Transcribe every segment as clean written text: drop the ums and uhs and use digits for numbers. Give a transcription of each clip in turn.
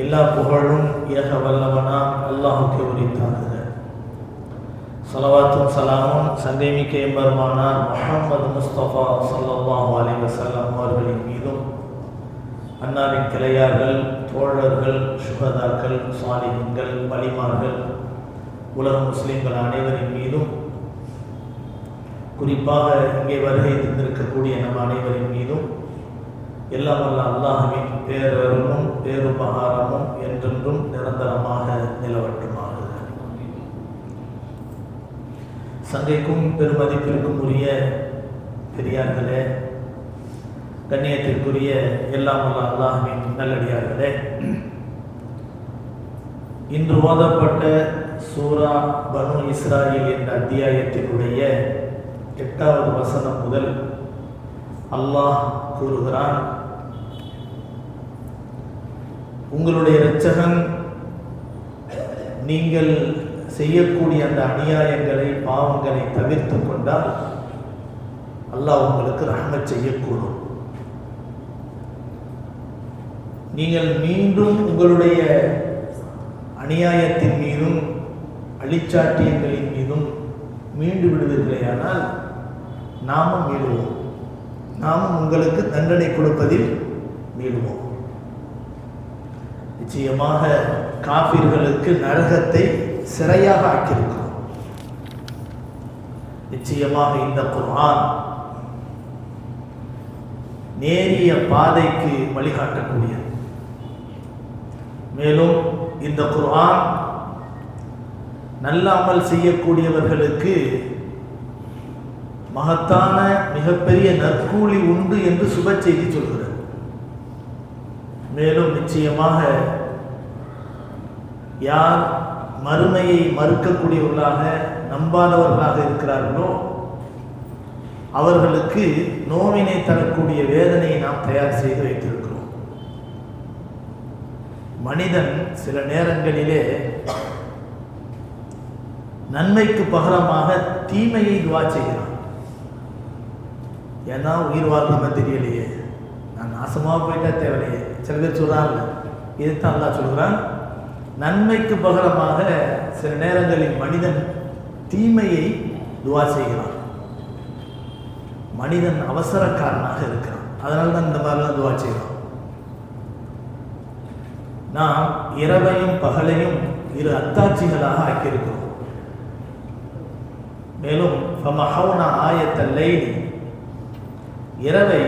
எல்லா புகழும் ஏக வல்லவனாம் அல்லாஹுக்கு உரித்தாகுக. ஸலவாத்தும் சலாமும் சங்கைமிக்க எம்பெருமானார் முஹம்மது முஸ்தபா ஸல்லல்லாஹு அலைஹி வஸல்லம் அவர்களின் மீதும், அன்னாரின் கிளையார்கள், தோழர்கள், சுஹதாக்கள், சாலிஹீன்கள், வலிமார்கள், உலக முஸ்லிம்கள் அனைவரின் மீதும், குறிப்பாக இங்கே வருகை தந்திருக்கக்கூடிய நம் அனைவரின் மீதும் எல்லாம் வல்ல அல்லாஹ்வின் பேரருளும் பேருபகாரமும் என்றென்றும் நிரந்தரமாக நிலவட்டுமாக. சங்கைக்கும் பெருமதிப்பிற்கும் உரிய பெரியார்களே, கண்ணியத்திற்குரிய எல்லாம் வல்ல அல்லாஹ்வின் நல்லடியார்களே, இன்று ஓதப்பட்ட சூரா பனு இஸ்ராயில் என்ற அத்தியாயத்தினுடைய 8வது வசனம் முதல் அல்லாஹ் கூறுகிறான், உங்களுடைய இரட்சகன் நீங்கள் செய்யக்கூடிய அந்த அநியாயங்களை, பாவங்களை தவிர்த்து கொண்டால் அல்லாஹ் உங்களுக்கு ரஹ்மத் செய்யக்கூடும். நீங்கள் மீண்டும் உங்களுடைய அநியாயத்தின் மீதும் அழிச்சாட்டியங்களின் மீதும் மீண்டு விடுவீர்களேயானால் நாமும் மீளுவோம், நாமும் உங்களுக்கு தண்டனை கொடுப்பதில் மீளுவோம். நிச்சயமாக காஃபிர்களுக்கு நரகத்தை சிறையாக ஆக்கியிருக்கிறோம். நிச்சயமாக இந்த குர்ஆன் நேரிய பாதைக்கு வழிகாட்டக்கூடியது. மேலும் இந்த குர்ஆன் நல்ல அமல் செய்யக்கூடியவர்களுக்கு மகத்தான மிகப்பெரிய நற்கூலி உண்டு என்று சுப செய்தி சொல்கிறது. மேலும் நிச்சயமாக யார் மறுமையை மறுக்கக்கூடியவர்களாக, நம்பாதவர்களாக இருக்கிறார்களோ அவர்களுக்கு நோவினை தரக்கூடிய வேதனையை நாம் தயார் செய்து வைத்திருக்கிறோம். மனிதன் சில நேரங்களிலே நன்மைக்கு பகரமாக தீமையை துவா செய்கிறான். ஏன்னா உயிர் வாழ்க்கை தெரியலையே, நான் நாசமாக போயிட்டா தேவையில்லையே. சில பேர் சொல்கிறாங்க, இதுதான் அல்லாஹ் சொல்கிறான், நன்மைக்கு பகரமாக சில நேரங்களில் மனிதன் தீமையை துவா செய்கிறான். மனிதன் அவசரக்காரனாக இருக்கிறான், அதனால தான் இந்த மாதிரிலாம் துவா செய்கிறான். நாம் இரவையும் பகலையும் இரு அத்தாட்சிகளாக ஆக்கியிருக்கிறோம். மேலும் ஃபமஹௌனா ஆயத்தல் லைலி, இரவை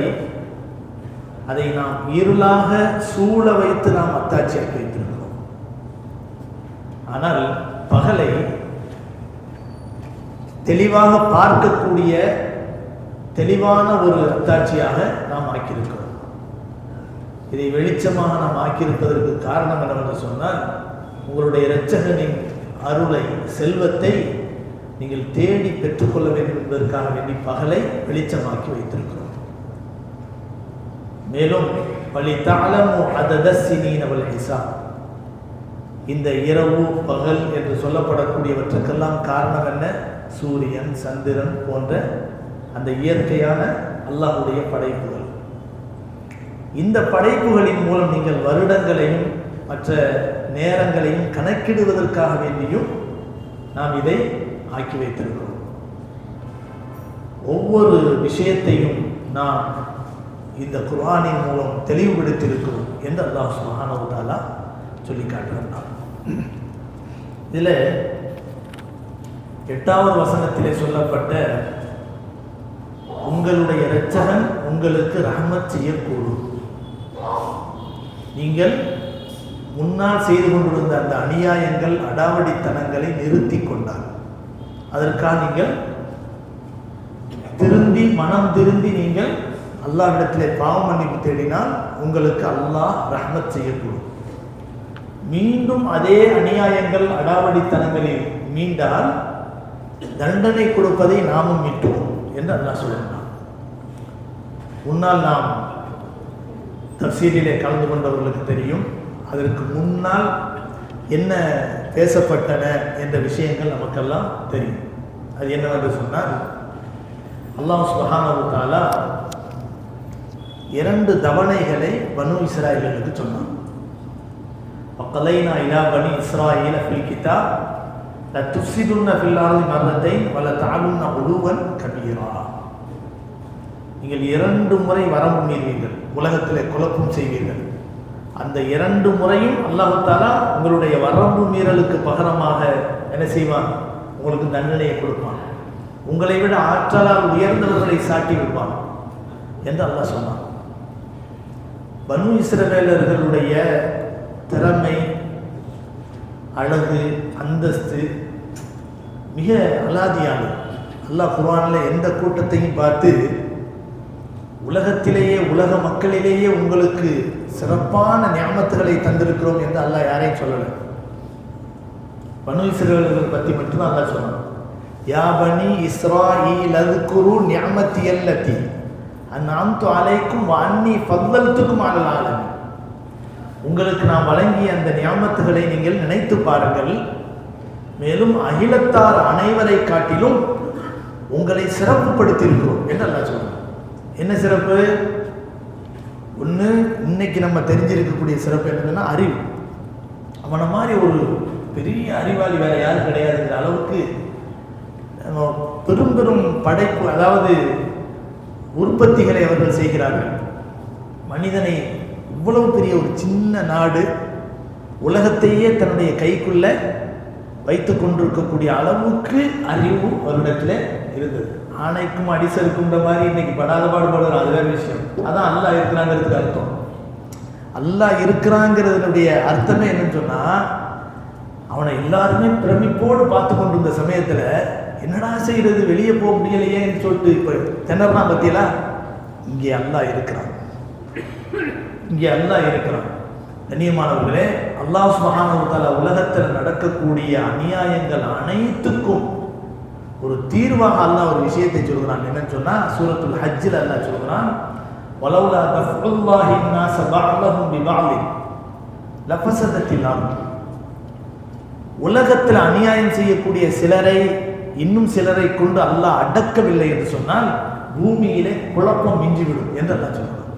அதை நாம் இருளாக சூழ வைத்து நாம் அத்தாட்சியாக்கி வைத்திருக்கிறோம். ஆனால் பகலை தெளிவாக பார்க்கக்கூடிய தெளிவான ஒரு அத்தாட்சியாக நாம் ஆக்கியிருக்கிறோம். இதை வெளிச்சமாக நாம் ஆக்கியிருப்பதற்கு காரணம் என்னவென்று சொன்னால், உங்களுடைய இரட்சகனின் அருளை, செல்வத்தை நீங்கள் தேடி பெற்றுக்கொள்ள வேண்டும் என்பதற்காக வேண்டி பகலை வெளிச்சமாக்கி வைத்திருக்கிறோம். மேலும் வலிதஅலமு அதத ஸினீன வல் ஹிசாப், இந்த இரவு பகல் என்று சொல்லப்படக்கூடியவற்றுக்கெல்லாம் காரணம் என்ன? சூரியன், சந்திரன் போன்ற அந்த இயற்கையான அல்லாஹ்வுடைய படைப்புகள். இந்த படைப்புகளின் மூலம் நீங்கள் வருடங்களையும் மற்ற நேரங்களையும் கணக்கிடுவதற்காக வேண்டியும் நாம் இதை ஆக்கி வைத்திருக்கிறோம். ஒவ்வொரு விஷயத்தையும் நாம் இந்த குர்ஆனின் மூலம் தெளிவுபடுத்தியிருக்கிறோம் என்று அல்லாஹ் சுப்ஹானஹு வ தஆலா சொல்லி காட்டுகிறார். இதில் 8வது வசனத்திலே சொல்லப்பட்ட உங்களுடைய இரட்சகன் உங்களுக்கு ரஹ்மத் செய்யக்கூடும், நீங்கள் முன்னால் செய்து கொண்டிருந்த அந்த அநியாயங்கள், அடாவடித்தனங்களை நிறுத்தி கொண்டார். அதற்காக நீங்கள் திருந்தி, மனம் திருந்தி நீங்கள் அல்லாஹ்விடத்திலே பாவ மன்னிப்பு தேடினால் உங்களுக்கு அல்லாஹ் ரஹ்மத் செய்யக்கூடும். மீண்டும் அதே அநியாயங்கள், அடாவடித்தனங்களில் மீண்டால் தண்டனை கொடுப்பதை நாமும் மீட்டுவோம் என்று அல்லாஹ் சொல்கிறான். முன்னால் நாம் தஃசீரிலே கலந்து கொண்டவர்களுக்கு தெரியும், அதற்கு முன்னால் என்ன பேசப்பட்டன என்ற விஷயங்கள் நமக்கெல்லாம் தெரியும். அது என்னவென்று சொன்னால், அல்லாஹ் சுப்ஹானஹு வ தஆலா 2 தவணைகளை பனு இஸ்ராயேலுக்கு சொன்னான். வகலைனா இலா பனி இஸ்ராயீல ஃபில் கிதாப் லா துஃப்ஸிதுன்ன ஃபில் அர்தி மர்ரத்தைன் வல தஅலுன்ன உலுவன் கபீரா. நீங்கள் 2 முறை வரம்பு மீறுவீர்கள், உலகத்திலே குழப்பம் செய்வீர்கள். அந்த 2 முறையும் அல்லாஹ் தஆலா உங்களுடைய வரம்பு மீறலுக்கு பகரமாக என்ன செய்வான்? உங்களுக்கு தண்டனையை கொடுப்பான். உங்களை விட ஆற்றலால் உயர்ந்தவர்களை சாட்டி விடுவான் என்று அல்லாஹ் சொன்னான். பனு இஸ்ரவேலர்களுடைய திறமை, அழகு, அந்தஸ்து மிக அலாதியானது. அல்லாஹ் குர்ஆனில் எந்த கூட்டத்தையும் பார்த்து உலகத்திலேயே உலக மக்களிலேயே உங்களுக்கு சிறப்பான நியாமத்துகளை தந்திருக்கிறோம் என்று அல்லாஹ் யாரையும் சொல்லலை. பனு இஸ்ரவேலர்கள் பற்றி மட்டும்தான் அல்லாஹ் சொன்னான். யா பனி இஸ்ராயீல் அஸ்குரு நிஅமத்தி அல்லதி அன்அம்து அலைக்கும் வ அன்னி ஃபضلத்துக்கும் அலல் ஆலமீன். உங்களுக்கு நான் வழங்கிய அந்த நியாமத்துகளை நீங்கள் நினைத்து பாருங்கள், மேலும் அகிலத்தார் அனைவரை காட்டிலும் உங்களை சிறப்புப்படுத்தியிருக்கிறோம் என்று அல்லாஹ் சொல்றான். என்ன சிறப்பு? ஒன்று, இன்னைக்கு நம்ம தெரிஞ்சிருக்கக்கூடிய சிறப்பு என்னதுன்னா அறிவு. அவனை மாதிரி ஒரு பெரிய அறிவாளி வேற யாரும் கிடையாதுங்கிற அளவுக்கு பெரும் பெரும் படைப்பு, அதாவது உற்பத்திகளை அவர்கள் செய்கிறார்கள். மனிதனை இவ்வளவு பெரிய ஒரு சின்ன நாடு உலகத்தையே தன்னுடைய கைக்குள்ள வைத்து கொண்டிருக்கக்கூடிய அளவுக்கு அறிவு அவரிடத்தில் இருந்தது. ஆணைக்கும் அடிசருக்குன்ற மாதிரி இன்னைக்கு படாத பாடுபடுறோம், அது வேற விஷயம். அதான் அல்லாஹ் இருக்கிறாங்கிறதுக்கு அர்த்தம். அல்லாஹ் இருக்கிறாங்கிறதுனுடைய அர்த்தமே என்னன்னு சொன்னா, அவனை எல்லாருமே பிரமிப்போடு பார்த்து கொண்டிருந்த சமயத்துல என்னடா செய்யறது, வெளியே போக முடியலையேன்னு சொல்லிட்டு இப்ப திணறா பத்தியலா, இங்கே அல்லாஹ் இருக்கிறான், இங்கே அல்லாஹ் இருக்கிறான். கண்ணியமானவர்களே, அல்லாஹ் சுப்ஹானஹு வ தஆலா உலகத்தில் நடக்கக்கூடிய அநியாயங்கள் அனைத்துக்கும் ஒரு தீர்வாக அல்லாஹ் ஒரு விஷயத்தை சொல்கிறான். என்னன்னு சொன்னா, சூரத்துல் ஹஜ்ஜில் அல்லாஹ் சொல்கிறான், வலௌலா தஃபுல்லாஹி الناس بعضهم ببعض لفسدت الارض. உலகத்தில் அநியாயம் செய்யக்கூடிய சிலரை இன்னும் சிலரை கொண்டு அல்லாஹ் அடக்கவில்லை என்று சொன்னால் பூமியிலே குழப்பம் மிஞ்சிவிடும் என்று அல்லாஹ் சொல்றான்.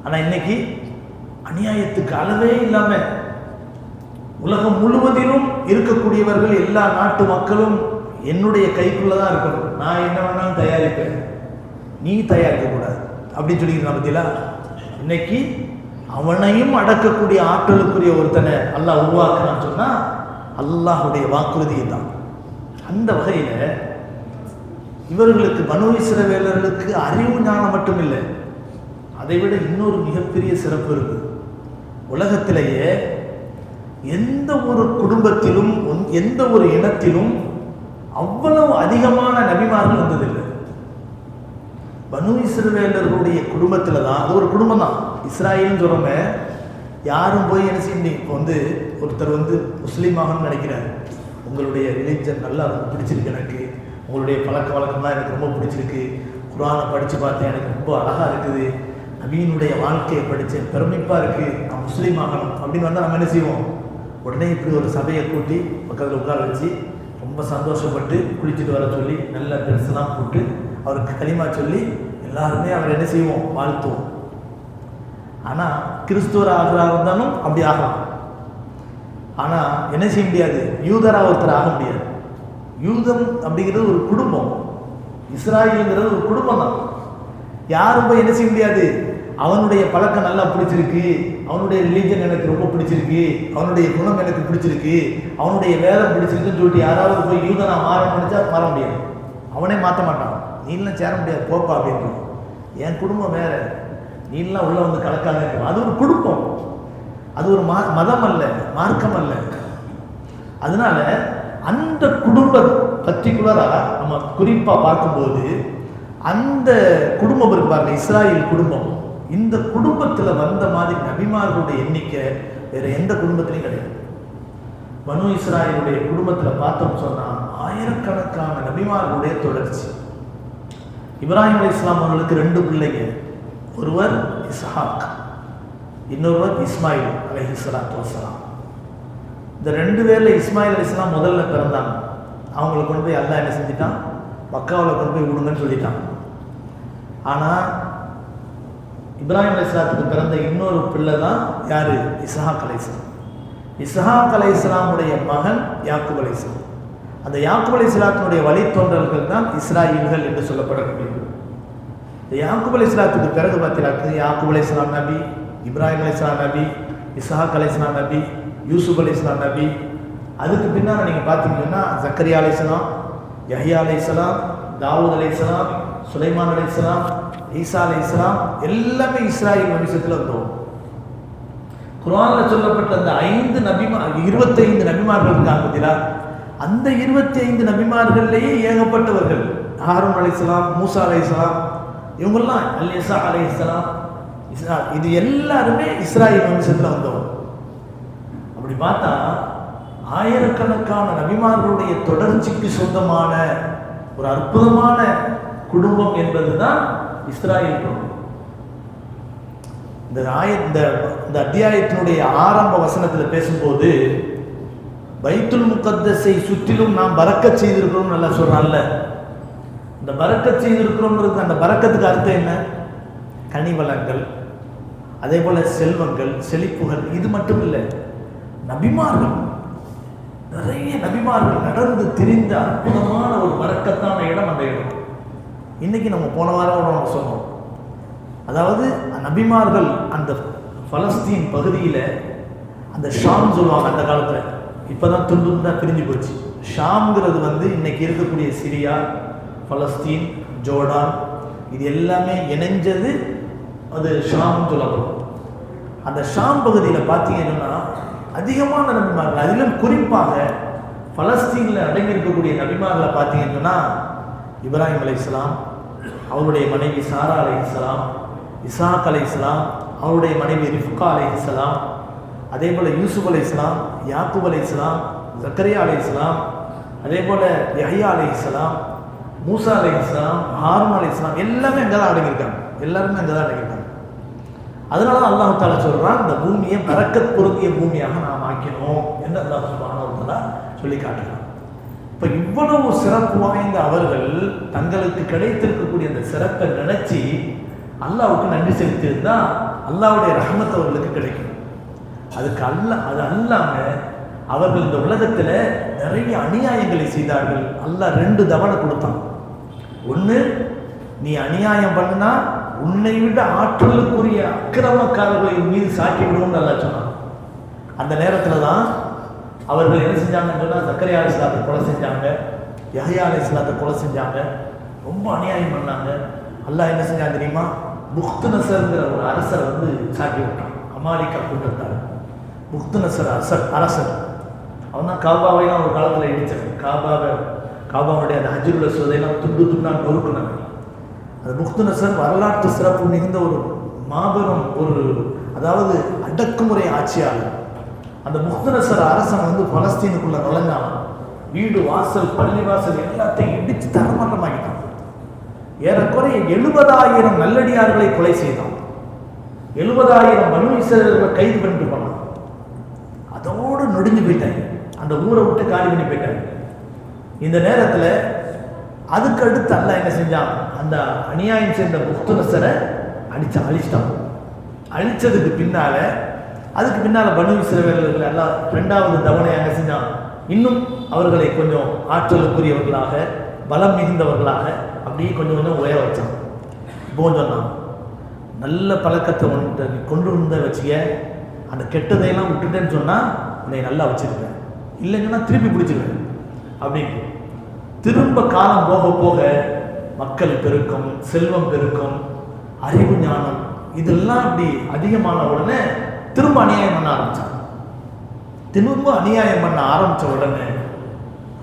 ஆனா இன்னைக்கு அநியாயத்துக்கு அளவே இல்லாம உலகம் முழுவதிலும் இருக்கக்கூடியவர்கள், எல்லா நாட்டு மக்களும் என்னுடைய கைக்குள்ளதான் இருக்கணும், நான் என்ன வேணாலும் தயாரிப்பேன், நீ தயாரிக்க கூடாது அப்படின்னு சொல்லிக்கிறேன் பத்தியா. இன்னைக்கு அவனையும் அடக்கக்கூடிய ஆற்றலுக்குரிய ஒருத்தனை அல்லாஹ் உருவாக்குறான்னு சொன்னா அல்லாஹுடைய வாக்குறுதியை தான். அந்த வகையில இவர்களுக்கு, பனு இஸ்ரவேலர்களுக்கு அறிவு ஞானம் மட்டும் இல்லை, அதை விட இன்னொரு மிகப்பெரிய சிறப்பு இருக்கு. உலகத்திலேயே எந்த ஒரு குடும்பத்திலும் எந்த ஒரு இனத்திலும் அவ்வளவு அதிகமான நபிமார்கள் வந்ததில்லை. பனு இஸ்ரவேலர்களுடைய குடும்பத்துல தான், அது ஒரு குடும்பம் தான் இஸ்ராயல்னு சொல்றோங்க. யாரும் போய் என்ன செய்ய, இப்போ ஒருத்தர் முஸ்லீம் ஆகணும்னு நினைக்கிறார், உங்களுடைய ரிலீஜன் நல்லா ரொம்ப பிடிச்சிருக்கு, எனக்கு உங்களுடைய பழக்க வழக்கம்லாம் எனக்கு ரொம்ப பிடிச்சிருக்கு, குர்ஆனை படித்து பார்த்தேன், எனக்கு ரொம்ப அழகாக இருக்குது, நபியினுடைய வாழ்க்கையை படித்தேன், பெருமைப்பாக இருக்குது, நான் முஸ்லீம் ஆகணும் அப்படின்னு வந்தால் நம்ம என்ன செய்வோம்? உடனே இப்படி ஒரு சபையை கூட்டி பக்கத்தில் உட்கார வச்சு ரொம்ப சந்தோஷப்பட்டு குளிச்சுட்டு வர சொல்லி நல்ல ட்ரெஸ்லாம் போட்டு அவருக்கு களிமா சொல்லி எல்லாருமே அவர் என்ன செய்வோம்? வாழ்த்துவோம். ஆனால் கிறிஸ்துவர் ஆகிறா இருந்தாலும் அப்படி ஆகலாம். ஆனால் என்ன செய்ய முடியாது? யூதராக ஒருத்தர் ஆக முடியாது. யூதம் அப்படிங்கிறது ஒரு குடும்பம், இஸ்ராயல்ங்கிறது ஒரு குடும்பம் தான். யாரும் போய் என்ன செய்ய முடியாது? அவனுடைய பழக்கம் நல்லா பிடிச்சிருக்கு, அவனுடைய ரிலீஜன் எனக்கு ரொம்ப பிடிச்சிருக்கு, அவனுடைய குணம் எனக்கு பிடிச்சிருக்கு, அவனுடைய வேதம் பிடிச்சிருக்குன்னு சொல்லிட்டு யாராவது போய் யூதனா மாற நினைச்சா மாற முடியாது. அவனே மாற்ற மாட்டான். நீலாம் சேர முடியாது போப்பா அப்படின்றான். என் குடும்பம் வேற, நீலாம் உள்ள கலக்காத. அது ஒரு குடும்பம், அது ஒரு மதம் அல்ல, மார்க்கம் அல்ல. அதனால அந்த குடும்பம் பர்டிகுலராக நம்ம குறிப்பா பார்க்கும்போது அந்த குடும்பம் இருப்பாங்க, இஸ்ராயல் குடும்பம். இந்த குடும்பத்துல வந்த மாதிரி நபிமார்களுடைய எண்ணிக்கை வேற எந்த குடும்பத்திலையும் கிடையாது. பனு இஸ்ராயலுடைய குடும்பத்துல பார்த்தோம் சொன்னா ஆயிரக்கணக்கான நபிமார்களுடைய தொடர்ச்சி. இப்ராஹிம் அலைஹிஸ்ஸலாம் அவர்களுக்கு 2 பிள்ளைங்க, ஒருவர் இஸ்ஹாக், இன்னொருவர் இஸ்மாயில் அலைஹிஸ்ஸலாத்து வஸ்ஸலாம். இந்த 2 பேர்ல இஸ்மாயில் அலைஹிஸ்ஸலாம் முதல்ல பிறந்தாங்க. அவங்களை கொண்டு போய் அல்லாஹ் என்ன செஞ்சிட்டான்? மக்காவில் கொண்டு போய் விடுங்கன்னு சொல்லிட்டான். ஆனால் இப்ராஹிம் அலைஹிஸ்ஸலாத்துக்கு பிறந்த இன்னொரு பிள்ளை தான் யாரு? இஸ்ஹாக் அலைஹிஸ்ஸலாம். இஸ்ஹாக் அலைஹிஸ்ஸலாமுடைய மகன் யாக்கூப் அலைஹிஸ்ஸலாம். அந்த யாக்கூப் அலைஹிஸ்ஸலாத்தினுடைய வழித்தோன்றல்கள் தான் இஸ்ராயீல்கள் என்று சொல்லப்படக்கூடியது. இந்த யாக்கூப் அலைஹிஸ்ஸலாத்துக்கு பிறகு பார்த்தீங்கன்னா யாக்கூப் அலைஹிஸ்ஸலாம் நபி, இப்ராஹிம் அலைஹிஸ்ஸலாம் நபி, இஸ்ஹாக் அலைஹிஸ்ஸலாம் நபி, யூசுப் அலைஹிஸ்ஸலாம் நபி. அதுக்கு பின்னால் நீங்கள் பார்த்தீங்கன்னா ஜக்கரியா அலைஹிஸ்ஸலாம், யஹ்யா அலைஹிஸ்ஸலாம், தாவூத் அலைஹிஸ்ஸலாம், சுலைமான் அலைஹிஸ்ஸலாம், ஈசா அலைஹிஸ்ஸலாம் எல்லாமே இஸ்ராயீல் வம்சத்தில் வந்தோம். குர்ஆனில் சொல்லப்பட்ட அந்த 25 நபிமார்கள் இருக்காங்க பார்த்தீங்களா, அந்த 25 நபிமார்கள்லேயே ஏகப்பட்டவர்கள் ஹாரூன் அலைஹிஸ்ஸலாம், மூசா அலைஹிஸ்ஸலாம், இவங்கெல்லாம் அல்யசா அலைஹிஸ்ஸலாம், இது எல்லாருமே இஸ்ராயீல் வம்சத்தில் வந்தோம். அப்படி பார்த்தா ஆயிரக்கணக்கான நபிமார்களுடைய தொடர்ச்சிக்கு சொந்தமான ஒரு அற்புதமான குடும்பம் என்பதுதான் இஸ்ராயேல் குடும்பம். இந்த அத்தியாயத்தினுடைய ஆரம்ப வசனத்தில் பேசும்போது பைத்துல் முகத்தஸை சுற்றிலும் நாம் பரக்கத் செய்திருக்கிறோம் நல்லா சொல்றான்ல. இந்த பரக்கத் செய்திருக்கிறோம்ன்றது அந்த பரக்கத்துக்கு அர்த்தம் என்ன? கனிவளங்கள், அதே போல செல்வங்கள், செழிப்புகள். இது மட்டும் இல்லை, நபிமார்கள், நிறைய நபிமார்கள் நடந்து திரிந்த அற்புதமான ஒரு பரக்கத்தான இடம் அந்த இடம். இன்னைக்கு நம்ம போன வாரம் நம்ம சொன்னோம், அதாவது நபிமார்கள் அந்த பலஸ்தீன் பகுதியில் அந்த ஷாம் சொல்லுவாங்க அந்த காலத்தில், இப்போதான் துண்டு பிரிஞ்சு போச்சு. ஷாம்ங்கிறது இன்னைக்கு இருக்கக்கூடிய சிரியா, பலஸ்தீன், ஜோர்டான், இது எல்லாமே இணைஞ்சது அது ஷாம் சொல்லப்படும். அந்த ஷாம் பகுதியில் பார்த்தீங்கன்னா அதிகமான நபிமார்கள், அதிலும் குறிப்பாக பலஸ்தீனில் அடங்கியிருக்கக்கூடிய நபிமார்களை பார்த்தீங்கன்னா இப்ராஹிம் அலைஹிஸ்ஸலாம், அவருடைய மனைவி சாரா அலைஹிஸ்ஸலாம், இஸ்ஹாக் அலைஹிஸ்ஸலாம், அவருடைய மனைவி ரிஃப்கா அலைஹிஸ்ஸலாம், அதே போல் யூசுப் அலைஹிஸ்ஸலாம், யாக்கூப் அலைஹிஸ்ஸலாம், ஜக்கரியா அலைஹிஸ்ஸலாம், அதே போல் யஹ்யா அலைஹிஸ்ஸலாம், மூசா அலைஹிஸ்ஸலாம், ஹாரூன் அலைஹிஸ்ஸலாம் எல்லாமே அங்கே தான் அடங்கியிருக்காங்க. எல்லாருமே அங்கே தான் அடங்கியிருக்காங்க. அதனால தான் அல்லாஹ் தஆலா சொல்றான், இந்த பூமியை பரக்கத் பொருந்திய பூமியாக நாம் ஆக்கினோம் என்று அல்லாஹ் சுப்ஹானஹு வ தஆலா சொல்லி காட்டுறான். இப்போ இவ்வளவு சிறப்பு வாய்ந்த அவர்கள் தங்களுக்கு கிடைத்திருக்கக்கூடிய அந்த சிறப்பை நினைச்சு அல்லாஹ்வுக்கு நன்றி செலுத்தியிருந்தா அல்லாஹ்வுடைய ரஹ்மத் அவர்களுக்கு கிடைக்கும். அதுக்கு அது அல்லாம அவர்கள் இந்த உலகத்தில் நிறைய அநியாயங்களை செய்தார்கள். அல்லாஹ் 2 தவணை கொடுத்தான். ஒன்று, நீ அநியாயம் பண்ணினா உன்னை விட ஆற்றலுக்குரிய அக்கிரமக்காரர்களின் மீது சாட்டி விடுவோம்னு நல்லா சொன்னான். அந்த நேரத்தில் தான் அவர்கள் என்ன செஞ்சாங்கன்னு சொன்னால் ஜக்கரியா அலைஹிஸ்ஸலாத்தை கொலை செஞ்சாங்க, யஹ்யா அலைஹிஸ்ஸலாத்தை கொலை செஞ்சாங்க, ரொம்ப அநியாயம் பண்ணாங்க. அல்லாஹ் என்ன செஞ்சாங்க தெரியுமா? புக்துநஸர்ங்கிற ஒரு அரசரை சாட்டி விட்டான். அமாலிகா கூட்டத்தார் புக்துநஸர் அரசர் அவன் தான் காபாவைலாம் ஒரு காலத்தில் இடிச்சாங்க. காபாவுடைய அந்த ஹஜ்ருல் அஸ்வதையெல்லாம் துண்டு துண்டாக நொறுக்குனாங்க. அந்த புக்துநஸர் வரலாற்று சிறப்பு மிகுந்த ஒரு மாபெரும் அதாவது அடக்குமுறை ஆட்சியாளர். அந்த புக்துநஸர் அரசன் பலஸ்தீனுக்குள்ள நுழைஞ்சான். வீடு வாசல், பள்ளி வாசல் எல்லாத்தையும் இடித்து தரமட்டமாக்கிட்டான். ஏறக்குறைய 70,000 நல்லடியார்களை கொலை செய்தான். 70,000 பனு இஸ்ரவேலர்களை கைது பண்ணிட்டு போனான். அதோடு நொடிஞ்சு போயிட்டாங்க. அந்த ஊரை விட்டு காலி பண்ணி போயிட்டாங்க. இந்த நேரத்தில் அதுக்கு அடுத்து அல்லாஹ் என்ன செஞ்சான்? அந்த அநியாயம் செய்த புக்துநஸரை அழிச்சிட்டான். அழிச்சதுக்கு பின்னால அதுக்கு பின்னால் பனு இஸ்ரவேலர்கள் எல்லாம் 2வது தவணை என்ன செஞ்சான்? இன்னும் அவர்களை கொஞ்சம் ஆற்றலுக்குரியவர்களாக, பலம் மிகுந்தவர்களாக அப்படியே கொஞ்சம் கொஞ்சம் உயர வச்சான். இப்போ சொன்னான், நல்ல பழக்கத்தை கொண்டு வந்த வச்சுக்க, அந்த கெட்டதையெல்லாம் விட்டுட்டேன்னு சொன்னால் உன்னை நல்லா வச்சுருக்கேன், இல்லைங்கன்னா திருப்பி பிடிச்சிருவேன் அப்படின்னு. திரும்ப காலம் போக போக மக்கள் பெருக்கம், செல்வம் பெருக்கம், அறிவு ஞானம் இதெல்லாம் இப்படி அதிகமான உடனே திரும்ப அநியாயம் பண்ண ஆரம்பிச்சாங்க. திரும்ப அநியாயம் பண்ண ஆரம்பித்த உடனே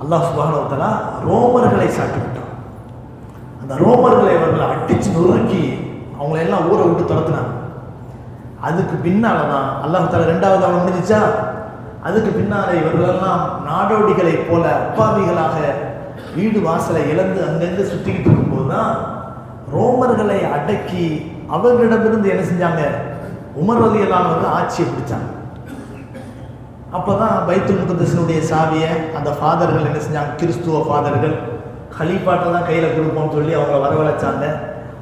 அல்லாஹ் சுப்ஹானஹு வ தஆலா ரோமர்களை சாட்டி விட்டான். அந்த ரோமர்களை அவர்களை அடிச்சு நொறுக்கி அவங்களெல்லாம் ஊரை விட்டு துரத்துனாங்க. அதுக்கு பின்னால தான் அல்லாஹ் தஆலா 2வது அவன் முடிஞ்சிச்சா, அதுக்கு பின்னால இவர்களெல்லாம் நாடோடிகளை போல அப்பாவிகளாக வீடு வாசலை இழந்து அங்கங்கே சுற்றிக்கிட்டு இருக்கும்போது தான் ரோமர்களை அடக்கி அவர்களிடமிருந்து என்ன செஞ்சாங்க? உமர் ரலியல்லாஹு ஆட்சியை பிடிச்சாங்க. அப்போதான் பைத்துல் முகத்தஸினுடைய சாவியை அந்த ஃபாதர்கள் என்ன செஞ்சாங்க? கிறிஸ்துவ ஃபாதர்கள் ஹலீஃபாட்டை தான் கையில் கொடுப்போம்னு சொல்லி அவங்கள வரவழைச்சாங்க.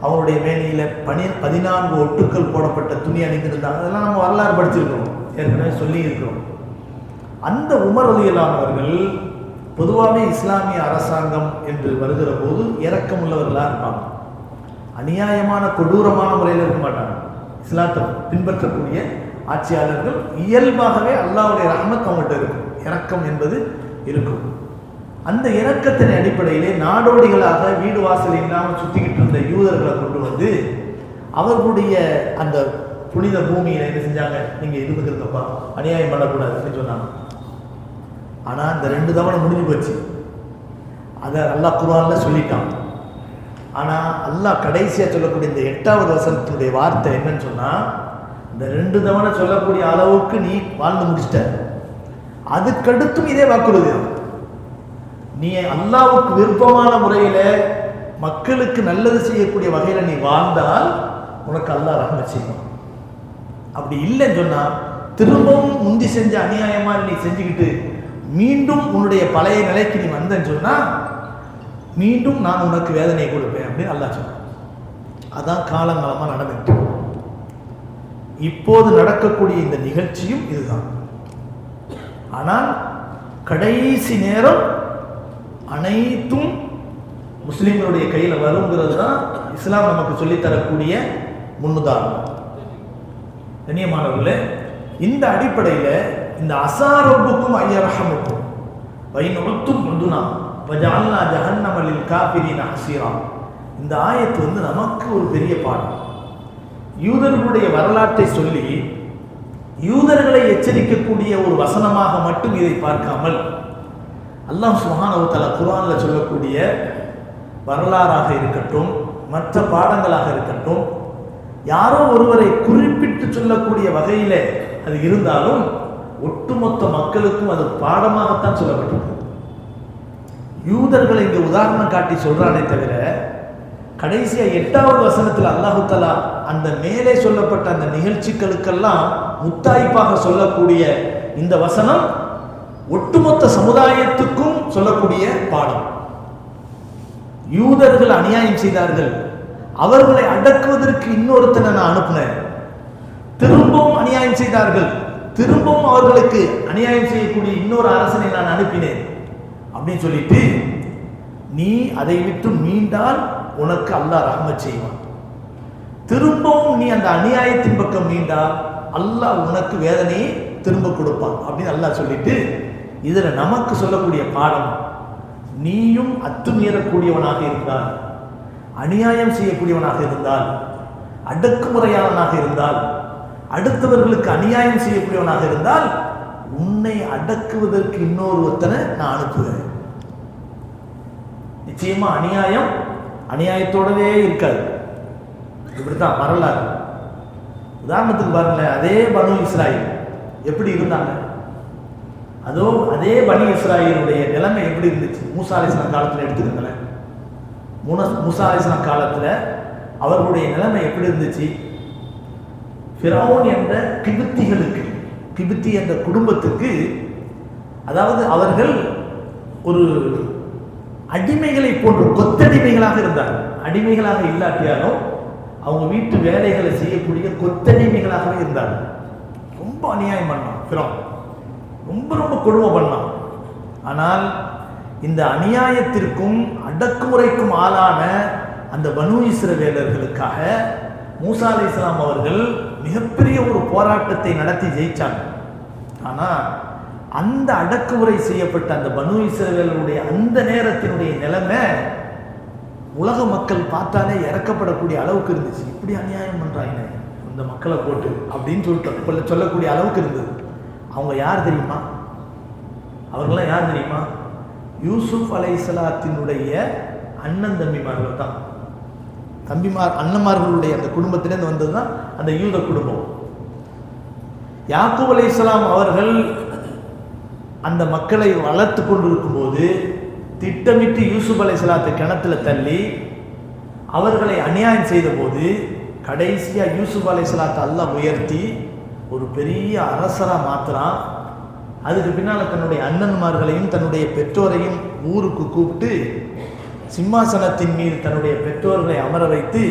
அவருடைய மேனியில் 14 ஒட்டுக்கள் போடப்பட்ட துணி அணிந்திருந்தாங்க. அதெல்லாம் நம்ம வரலாறு படிச்சிருக்கிறோம், ஏற்கனவே சொல்லி இருக்கிறோம். அந்த உமர் ரலியல்லாஹு அவர்கள் பொதுவாகவே இஸ்லாமிய அரசாங்கம் என்று வருகிற போது இரக்கம் உள்ளவர்களாக இருப்பாங்க. அநியாயமான கொடூரமான முறையில் இருக்க மாட்டாங்க. இஸ்லாத்தை பின்பற்றக்கூடிய ஆட்சியாளர்கள் இயல்பாகவே அல்லாஹ்வுடைய ரஹ்மத் அவங்கள்ட்ட இருக்கும், இரக்கம் என்பது இருக்கும். அந்த இரக்கத்தின் அடிப்படையிலே நாடோடிகளாக வீடு வாசல் இல்லாமல் சுற்றிக்கிட்டு இருந்த யூதர்களை கொண்டு வந்து அவர்களுடைய அந்த புனித பூமியில் என்ன செஞ்சாங்க, நீங்கள் இருந்துக்கிறப்பா அநியாயம் பண்ணக்கூடாது அப்படின்னு சொன்னாங்க. ஆனால் இந்த 2 தவணை முடிஞ்சு போச்சு. அதை அல்லாஹ் குர்ஆன்ல சொல்லிட்டான். ஆனால் அல்லாஹ் கடைசியாக சொல்லக்கூடிய இந்த 8வது வசனத்தினுடைய வார்த்தை என்னன்னு சொன்னால், இந்த 2 தவணை சொல்லக்கூடிய அளவுக்கு நீ வாழ்ந்து முடிச்சிட்ட, அதுக்கடுத்தும் இதே வாக்குறுதி தான். நீ அல்லாஹ்வுக்கு விருப்பமான முறையில் மக்களுக்கு நல்லது செய்யக்கூடிய வகையில் நீ வாழ்ந்தால் உனக்கு அல்லாஹ் ரஹ்மத் செய்வான். அப்படி இல்லைன்னு சொன்னால் திரும்பவும் முந்தி செஞ்ச அநியாயமாக நீ செஞ்சுக்கிட்டு மீண்டும் உன்னுடைய பழைய நிலைக்கு நீ வந்தேன்னு சொன்னால் மீண்டும் நான் உனக்கு வேதனையை கொடுப்பேன் அப்படின்னு அல்லாஹ் சொன்னான். அதான் காலங்காலமாக நடந்துட்டு இப்போது நடக்கக்கூடிய இந்த நிகழ்ச்சியும் இதுதான். ஆனால் கடைசி நேரம் அனைத்தும் முஸ்லிம்களுடைய கையில் வருங்கிறது தான் இஸ்லாம் நமக்கு சொல்லித்தரக்கூடிய முன்னுதாரணம். கண்ணியமானவர்களே, இந்த அடிப்படையில் இந்த அசாரப்புக்கும் ஐயரஹமுக்கும் வைநொத்தும் முதுனா வஜஅல்னா ஜஹன்னம லில் காஃபிரீன ஹஸீரா, இந்த ஆயத்து நமக்கு ஒரு பெரிய பாடம். யூதர்களுடைய வரலாற்றை சொல்லி யூதர்களை எச்சரிக்கக்கூடிய ஒரு வசனமாக மட்டும் இதை பார்க்காமல் அல்லாஹ் சுப்ஹானஹு வ தஆலா குர்ஆன்ல சொல்லக்கூடிய வரலாறாக இருக்கட்டும், மற்ற பாடங்களாக இருக்கட்டும், யாரோ ஒருவரை குறிப்பிட்டு சொல்லக்கூடிய வகையில் அது இருந்தாலும் ஒட்டுமொத்த மக்களுக்கும் அது பாடமாகத்தான் சொல்லப்பட்டிருக்கு. யூதர்களை இங்கே உதாரணம் காட்டி சொல்றானே தவிர கடைசியா 8வது வசனத்தில் அல்லாஹு தஆலா அந்த மேலே சொல்லப்பட்ட அந்த நிகழ்ச்சிகளுக்கெல்லாம் முத்தாய்ப்பாக சொல்லக்கூடிய இந்த வசனம் ஒட்டுமொத்த சமுதாயத்துக்கும் சொல்லக்கூடிய பாடம். யூதர்கள் அநியாயம் செய்தார்கள், அவர்களை அடக்குவதற்கு இன்னொருத்தனை நான் அனுப்பினேன். திரும்பவும் அநியாயம் செய்தார்கள், திரும்பவும் அவர்களுக்கு அநியாயம் செய்யக்கூடிய இன்னொரு அரசனை நான் அனுப்பினேன் அப்படின்னு சொல்லிட்டு, நீ அதை விட்டு மீண்டால் உனக்கு அல்லாஹ் ரஹ்மத் செய்வான். திரும்பவும் நீ அந்த அநியாயத்தின் பக்கம் மீண்டால் அல்லாஹ் உனக்கு வேதனையை திரும்ப கொடுப்பான் அப்படின்னு அல்லாஹ் சொல்லிட்டு, இதுல நமக்கு சொல்லக்கூடிய பாடம், நீயும் அத்துமீறக்கூடியவனாக இருந்தால், அநியாயம் செய்யக்கூடியவனாக இருந்தால், அடக்குமுறையாளனாக இருந்தால், அடுத்தவர்களுக்கு அநியாயம் செய்யக்கூடியவனாக இருந்தால், உன்னை அடக்குவதற்கு இன்னொருத்தனை நான் அனுப்புவேன். நிச்சயமா அநியாயத்தோடவே இருக்காது. இப்படித்தான் வரலாறு. உதாரணத்துக்கு பாருங்களேன், அதே பனு இஸ்ராயில் எப்படி இருந்தாங்க, அதே பனி இஸ்ராயிலுடைய நிலைமை எப்படி இருந்துச்சு மூசா அலைஹிஸ்ஸலாம் காலத்தில் எடுத்துக்கங்களேன். மூசா அலைஹிஸ்ஸலாம் காலத்தில் அவர்களுடைய நிலைமை எப்படி இருந்துச்சு? ஃபிரௌன் என்ற கிபித்தி என்ற குடும்பத்துக்கு, அதாவது அவர்கள் ஒரு அடிமைகளை போன்று கொத்தடிமைகளாக இருந்தார்கள். அடிமைகளாக இல்லாட்டியாலும் அவங்க வீட்டு வேலைகளை செய்யக்கூடிய கொத்தடிமைகளாகவே இருந்தார்கள். ரொம்ப அநியாயம் பண்ணான் ஃபிரௌன், ரொம்ப ரொம்ப கொடுமை பண்ணான். ஆனால் இந்த அநியாயத்திற்கும் அடக்குமுறைக்கும் ஆளான அந்த பனு இஸ்ரவேலர்களுக்காக மூசா அலைஹிஸ்ஸலாம் அவர்கள் மிகப்பெரிய ஒரு போராட்டத்தை நடத்தி ஜெயிச்சாங்க. ஆனால் அந்த அடக்குமுறை செய்யப்பட்ட அந்த பனு இஸ்ரவேலருடைய அந்த நேரத்தினுடைய நிலைமை உலக மக்கள் பார்த்தாலே இறக்கப்படக்கூடிய அளவுக்கு இருந்துச்சு. இப்படி அநியாயம் பண்றாங்க இந்த மக்களை போட்டு அப்படின்னு சொல்லிட்டு சொல்லக்கூடிய அளவுக்கு இருந்தது. அவங்க யார் தெரியுமா? அவர்களாம் யார் தெரியுமா? யூசுப் அலைஹிஸ்ஸலாத்தினுடைய அண்ணன் தம்பிமார்கள் தான். அண்ணன்மார்களுடைய அந்த குடும்பத்திலேருந்து வந்தது தான் அந்த யூத குடும்பம். யாக்கூப் அலைஹிஸ்ஸலாம் அவர்கள் அந்த மக்களை வளர்த்து கொண்டிருக்கும் போது திட்டமிட்டு யூசுப் அலைஹிஸ்ஸலாத்தை கிணத்துல தள்ளி அவர்களை அநியாயம் செய்த போது கடைசியா யூசுப் அலைஹிஸ்ஸலாத்தை அல்லாஹ் உயர்த்தி ஒரு பெரிய அரசராக மாத்துறான். அதுக்கு பின்னால் தன்னுடைய அண்ணன்மார்களையும் தன்னுடைய பெற்றோரையும் ஊருக்கு கூப்பிட்டு சிம்மாசனத்தின் மீது தன்னுடைய பெற்றோர்களை அமர வைத்து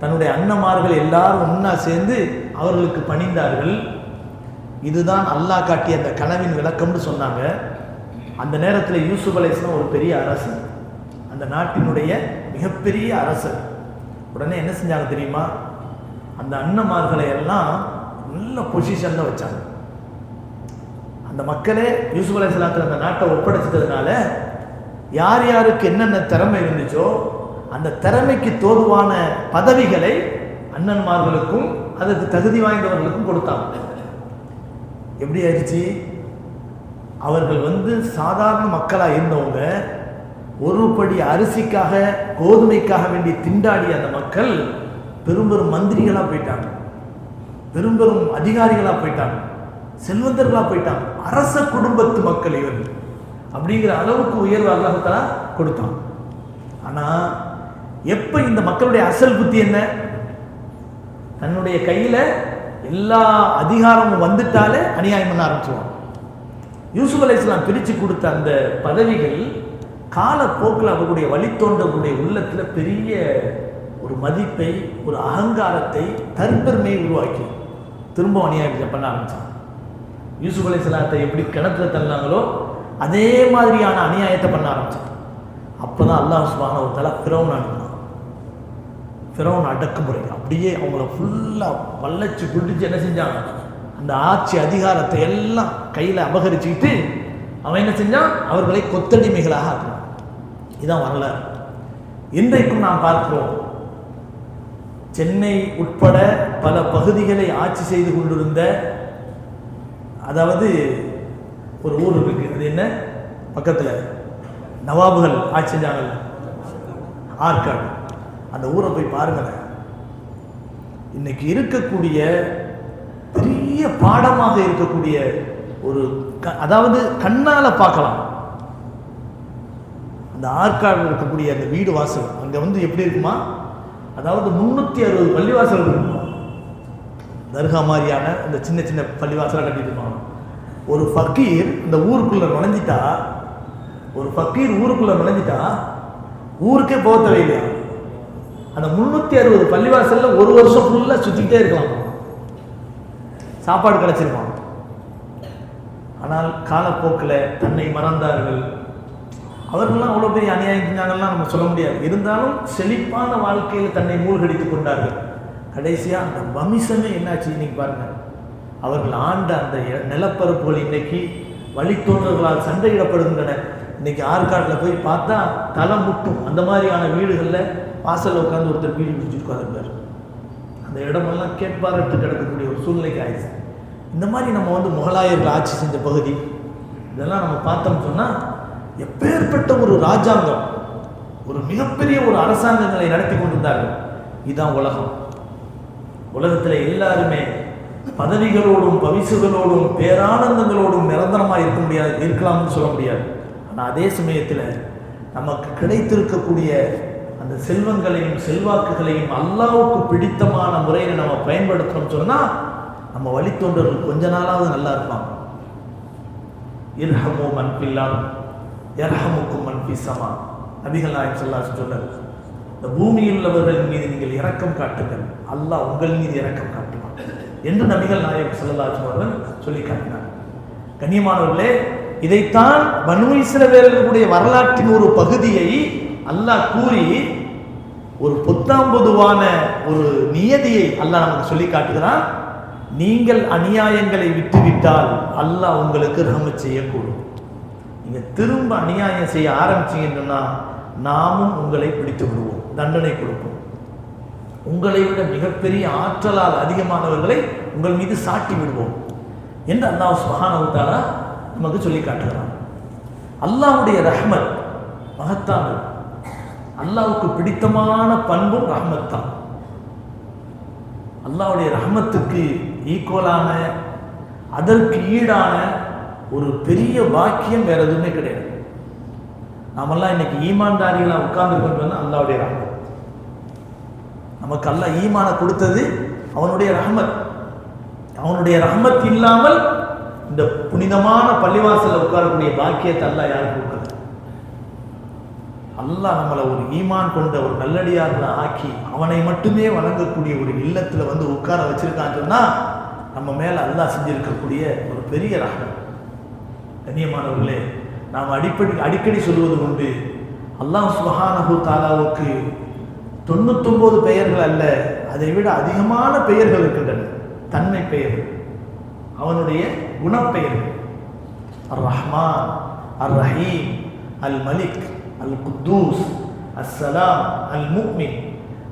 தன்னுடைய அண்ணமார்கள் எல்லாரும் ஒன்றா சேர்ந்து அவர்களுக்கு பணிந்தார்கள். இதுதான் அல்லாஹ் காட்டிய அந்த கனவின் விளக்கம்னு சொன்னாங்க. அந்த நேரத்தில் யூசுப் அலைஹிஸ்ஸலாம் ஒரு பெரிய அரசர், அந்த நாட்டினுடைய மிகப்பெரிய அரசர். உடனே என்ன செஞ்சாங்க தெரியுமா? அந்த அண்ணமார்களை எல்லாம் நல்ல பொசிஷனில் வச்சாங்க. அந்த மக்களே யூசுப் அலைஹிஸ்ஸலாத்துக்கு அந்த நாட்டை ஒப்படைச்சதுனால யார் யாருக்கு என்னென்ன திறமை இருந்துச்சோ அந்த திறமைக்கு தோதுவான பதவிகளை அண்ணன்மார்களுக்கும் அதற்கு தகுதி வாய்ந்தவர்களுக்கும் கொடுத்தாங்க. எப்படி ஆயிடுச்சு? அவர்கள் சாதாரண மக்களாக இருந்தவங்க, ஒரு படி அரிசிக்காக கோதுமைக்காக வேண்டி திண்டாடிய அந்த மக்கள் பெரும் பெரும் மந்திரிகளாக போயிட்டாங்க, பெரும் பெரும் அதிகாரிகளாக போயிட்டாங்க, செல்வந்தர்களாக போயிட்டாங்க. அரச குடும்பத்து மக்கள் இவர்கள் அப்படிங்கிற அளவுக்கு உயர்வு அல்லாஹ் தஆலா கொடுத்தான். ஆனால் எப்போ இந்த மக்களுடைய அசல் புத்தி என்ன? தன்னுடைய கையில் எல்லா அதிகாரமும் வந்துட்டாலே அநியாயம் பண்ண ஆரம்பிச்சுவாங்க. யூசுப் அலைஹிஸ்ஸலாம் பிரித்து கொடுத்த அந்த பதவிகள் காலப்போக்கில் அவர்களுடைய வழித்தோன்றக்கூடிய உள்ளத்தில் பெரிய ஒரு மதிப்பை, ஒரு அகங்காரத்தை, தற்பெருமையை உருவாக்கி திரும்ப அநியாயம் பண்ண ஆரம்பித்தாங்க. யூசுப் அலைஹிஸ்ஸலாத்தை எப்படி கிணத்துல தள்ளினாங்களோ அதே மாதிரியான அநியாயத்தை பண்ண ஆரம்பித்தாங்க. அப்போ தான் அல்லாஹ் சுப்ஹானஹு வ தஆலா ஃபிரௌன் அனுப்பினான். ஃபிரௌன் அடக்குமுறை அப்படியே அவங்கள ஃபுல்லாக வல்லச்சு பிடிச்சி என்ன செஞ்சாங்க? அந்த ஆட்சி அதிகாரத்தை எல்லாம் கையில் அபகரிச்சுக்கிட்டு அவன் என்ன செஞ்சான்? அவர்களை கொத்தடிமைகளாக ஆக்கினான். இதுதான் வரலாறு. இன்றைக்கும் நாம் பார்க்கிறோம், சென்னை உட்பட பல பகுதிகளை ஆட்சி செய்து கொண்டிருந்த, அதாவது ஒரு ஊர் இருக்கு, அது என்ன பக்கத்தில் நவாபுகள் ஆட்சி செஞ்சாங்கல்ல, ஆற்காடு. அந்த ஊரை போய் பாருங்களேன். இன்னைக்கு இருக்கக்கூடிய பெரிய பாடமாக இருக்கக்கூடிய ஒரு அதாவது கண்ணால பார்க்கலாம். அந்த ஆற்காடு இருக்கக்கூடிய அந்த வீடு வாசல் அங்க எப்படி இருக்குமா? அதாவது 360 பள்ளிவாசல் இருக்குமா? தர்கா மாதிரியான அந்த சின்ன சின்ன பள்ளிவாசலை கட்டிட்டு இருப்பாங்க. ஒரு ஃபக்கீர் இந்த ஊருக்குள்ள நுழைஞ்சிட்டா, ஒரு ஃபக்கீர் ஊருக்குள்ள நுழைஞ்சிட்டா ஊருக்கே போக தேவையில்லையா? அந்த 360 பள்ளிவாசல்ல ஒரு வருஷம் ஃபுல்லா சுத்திக்கிட்டே இருக்கலாம், சாப்பாடு கிடைச்சிருப்பான். ஆனால் காலப்போக்கில் தன்னை மறந்தார்கள். அவர்கள்லாம் அவ்வளோ பெரிய அநியாயம் செஞ்சாங்கலாம் நம்ம சொல்ல முடியாது. இருந்தாலும் செழிப்பான வாழ்க்கையில் தன்னை மூழ்கடித்துக் கொண்டார்கள். கடைசியாக அந்த வம்சமே என்னாச்சு இன்னைக்கு பாருங்க. அவர்கள் ஆண்ட அந்த நிலப்பரப்புகள் இன்னைக்கு வழித்தோன்றர்களால் சண்டையிடப்படுகின்றன. இன்னைக்கு ஆற்காட்டில் போய் பார்த்தா தலை முட்டும் அந்த மாதிரியான வீடுகளில் வாசலில் உட்காந்து ஒருத்தர் வீடு பிடிச்சிட்டு உட்காந்துருக்காரு. அந்த இடமெல்லாம் கேட்பாரட்டு கிடக்கக்கூடிய ஒரு சூழ்நிலைக்கு ஆயிடுச்சு. இந்த மாதிரி நம்ம முகலாயர்கள் ஆட்சி செஞ்ச பகுதி இதெல்லாம் நம்ம பார்த்தோம்னு சொன்னால் எப்பேற்பட்ட ஒரு ராஜாங்கம், ஒரு மிகப்பெரிய ஒரு அரசாங்கங்களை நடத்தி கொண்டிருந்தார்கள். இதுதான் உலகம். உலகத்தில் எல்லாருமே பதவிகளோடும் பவிசுகளோடும் பேரானந்தங்களோடும் நிரந்தரமாக இருக்க முடியாது, இருக்கலாம்னு சொல்ல முடியாது. ஆனால் அதே சமயத்தில் நமக்கு கிடைத்திருக்கக்கூடிய அந்த செல்வங்களையும் செல்வாக்குகளையும் அல்லாஹ்வுக்கு பிடித்தமான முறையில் நம்ம பயன்படுத்தணும்னு சொன்னால் நம்ம வழித்தோன்றர்கள் கொஞ்ச நாளாவது நல்லா இருப்பாங்க. இர்ஹமு மன் ஃபில் அர்த் யர்ஹமுக்கும் மன் ஃபிஸ் ஸமா. நபிகள் நாயகம் ஸல்லல்லாஹு அலைஹி வஸல்லம் சொன்னார், இந்த பூமியில் உள்ளவர்கள் மீது நீங்கள் இரக்கம் காட்டுங்கள், அல்லாஹ் உங்கள் மீது இரக்கம் காட்டுவான் என்று நபிகள் நாயகம் ஸல்லல்லாஹு அலைஹி வஸல்லம் சொல்லி காட்டினார். கண்ணியமானவர்களே, இதைத்தான் பனு இஸ்ரவேலர்களுடைய வரலாற்றின் ஒரு பகுதியை அல்லாஹ் கூறி ஒரு பொத்தாம்பொதுவான ஒரு நியதியை அல்லாஹ் நமக்கு சொல்லி காட்டுகிறான். நீங்கள் அநியாயங்களை விட்டுவிட்டால் அல்லாஹ் உங்களுக்கு ரஹ்மத் செய்யக்கூடும். நீங்க திரும்ப அநியாயம் செய்ய ஆரம்பிச்சீங்கன்னா நாமும் உங்களை பிடித்து விடுவோம், தண்டனை கொடுப்போம். உங்களை விட மிகப்பெரிய ஆற்றலால் அதிகமானவர்களை உங்கள் மீது சாட்டி விடுவோம் என்று அல்லாஹ் சுப்ஹானஹு வ தஆலா நமக்கு சொல்லி காட்டுகிறான். அல்லாஹ்வுடைய ரஹ்மத் மகத்தானது. அல்லாஹ்வுக்கு பிடித்தமான பண்பும் ரஹ்மத் தான். அல்லாஹ்வுடைய ரஹ்மத்துக்கு ஈக்குவலான, அதற்கு ஈடான ஒரு பெரிய பாக்கியம் வேற எதுவுமே கிடையாது. நாமெல்லாம் இன்னைக்கு ஈமான்தாரிகளா உட்கார்ந்துருக்கோம், அல்லாஹ்வுடைய ரஹ்மத். நமக்கு அல்லாஹ் ஈமான கொடுத்தது அவனுடைய ரஹ்மத். அவனுடைய ரஹ்மத் இல்லாமல் இந்த புனிதமான பள்ளிவாசல்ல உட்காரக்கூடிய பாக்கியத்தை அல்லாஹ் யாருக்கு கொடுக்கல. அல்லாஹ் நம்மளை ஒரு ஈமான் கொண்ட ஒரு நல்லடியார்களை ஆக்கி அவனை மட்டுமே வணங்கக்கூடிய ஒரு இல்லத்தில் வந்து உட்கார வச்சிருக்கான்னு சொன்னால் நம்ம மேலே அல்லாஹ் செஞ்சிருக்கக்கூடிய ஒரு பெரிய ரஹ்மத். கண்ணியமானவர்களே, நாம் அடிக்கடி சொல்வது உண்டு, அல்லாஹ் சுப்ஹானஹு தஆலாவுக்கு 99 பெயர்கள் அல்ல, அதை விட அதிகமான பெயர்கள் இருக்கின்றன. தன்மை பெயர்கள், அவனுடைய குணப்பெயர்கள். அர் ரஹ்மான், அர் ரஹீம், அல் மலிக், அல் குத்தூஸ், அஸ்ஸலாம், அல் முஃமின்,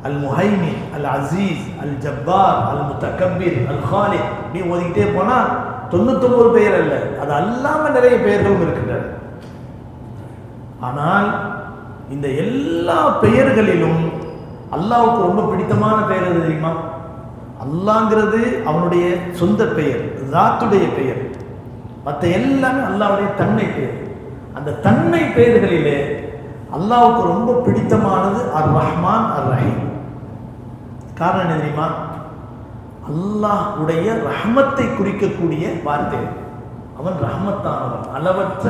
அல் முஹைமின், அல் அசீஸ், அல் ஜப்பார், அல் முத்தகப்பிர், அல் காலிக். நீ ஓதிக்கிட்டே போனால் 99 பெயர் அல்ல, அது அல்லாமல் நிறைய பெயர்களும் இருக்கின்றன. ஆனால் இந்த எல்லா பெயர்களிலும் அல்லாஹ்வுக்கு ரொம்ப பிடித்தமான பெயர் எது தெரியுமா? அல்லாஹ்ங்கிறது அவனுடைய சொந்த பெயர், ஸாத்துடைய பெயர். மற்ற எல்லாமே அல்லாஹ்வுடைய தன்மை பெயர். அந்த தன்மை பெயர்களிலே அல்லாஹ்வுக்கு ரொம்ப பிடித்தமானது அர் ரஹ்மான், அர் ரஹீம். காரணம் என்ன தெரியுமா? அல்லாஹ்வுடைய ரஹ்மத்தை குறிக்கக்கூடிய வார்த்தை. அவன் ரஹ்மத்தானவன், அளவற்ற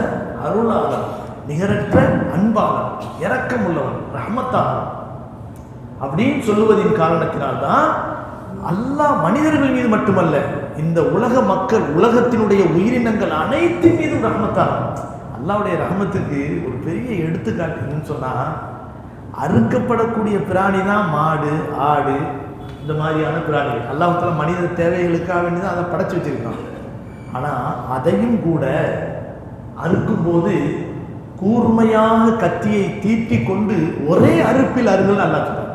அருளாளன், நிகரற்ற அன்பாளன், இரக்கம் உள்ளவன், ரஹ்மத்தானவன் அப்படின்னு சொல்லுவதின் காரணத்தினால்தான் அல்லாஹ் மனிதர்கள் மீது மட்டுமல்ல, இந்த உலக மக்கள், உலகத்தினுடைய உயிரினங்கள் அனைத்தின் மீதும் ரஹ்மத்தானவன். அல்லாஹ்வுடைய ரஹ்மத்துக்கு ஒரு பெரிய எடுத்துக்காட்டுன்னு சொன்னா, அறுக்கப்படக்கூடிய பிராணி தான் மாடு, ஆடு, இந்த மாதிரியான பிராணிகள். அல்லாஹ் தஆலா மனித தேவைகளுக்காக வேண்டி தான் அதை படைச்சு வச்சிருக்கான். ஆனால் அதையும் கூட அறுக்கும்போது கூர்மையாக கத்தியை தீட்டி கொண்டு ஒரே அறுப்பில் அருங்கள் அல்லாஹ் சொல்றார்.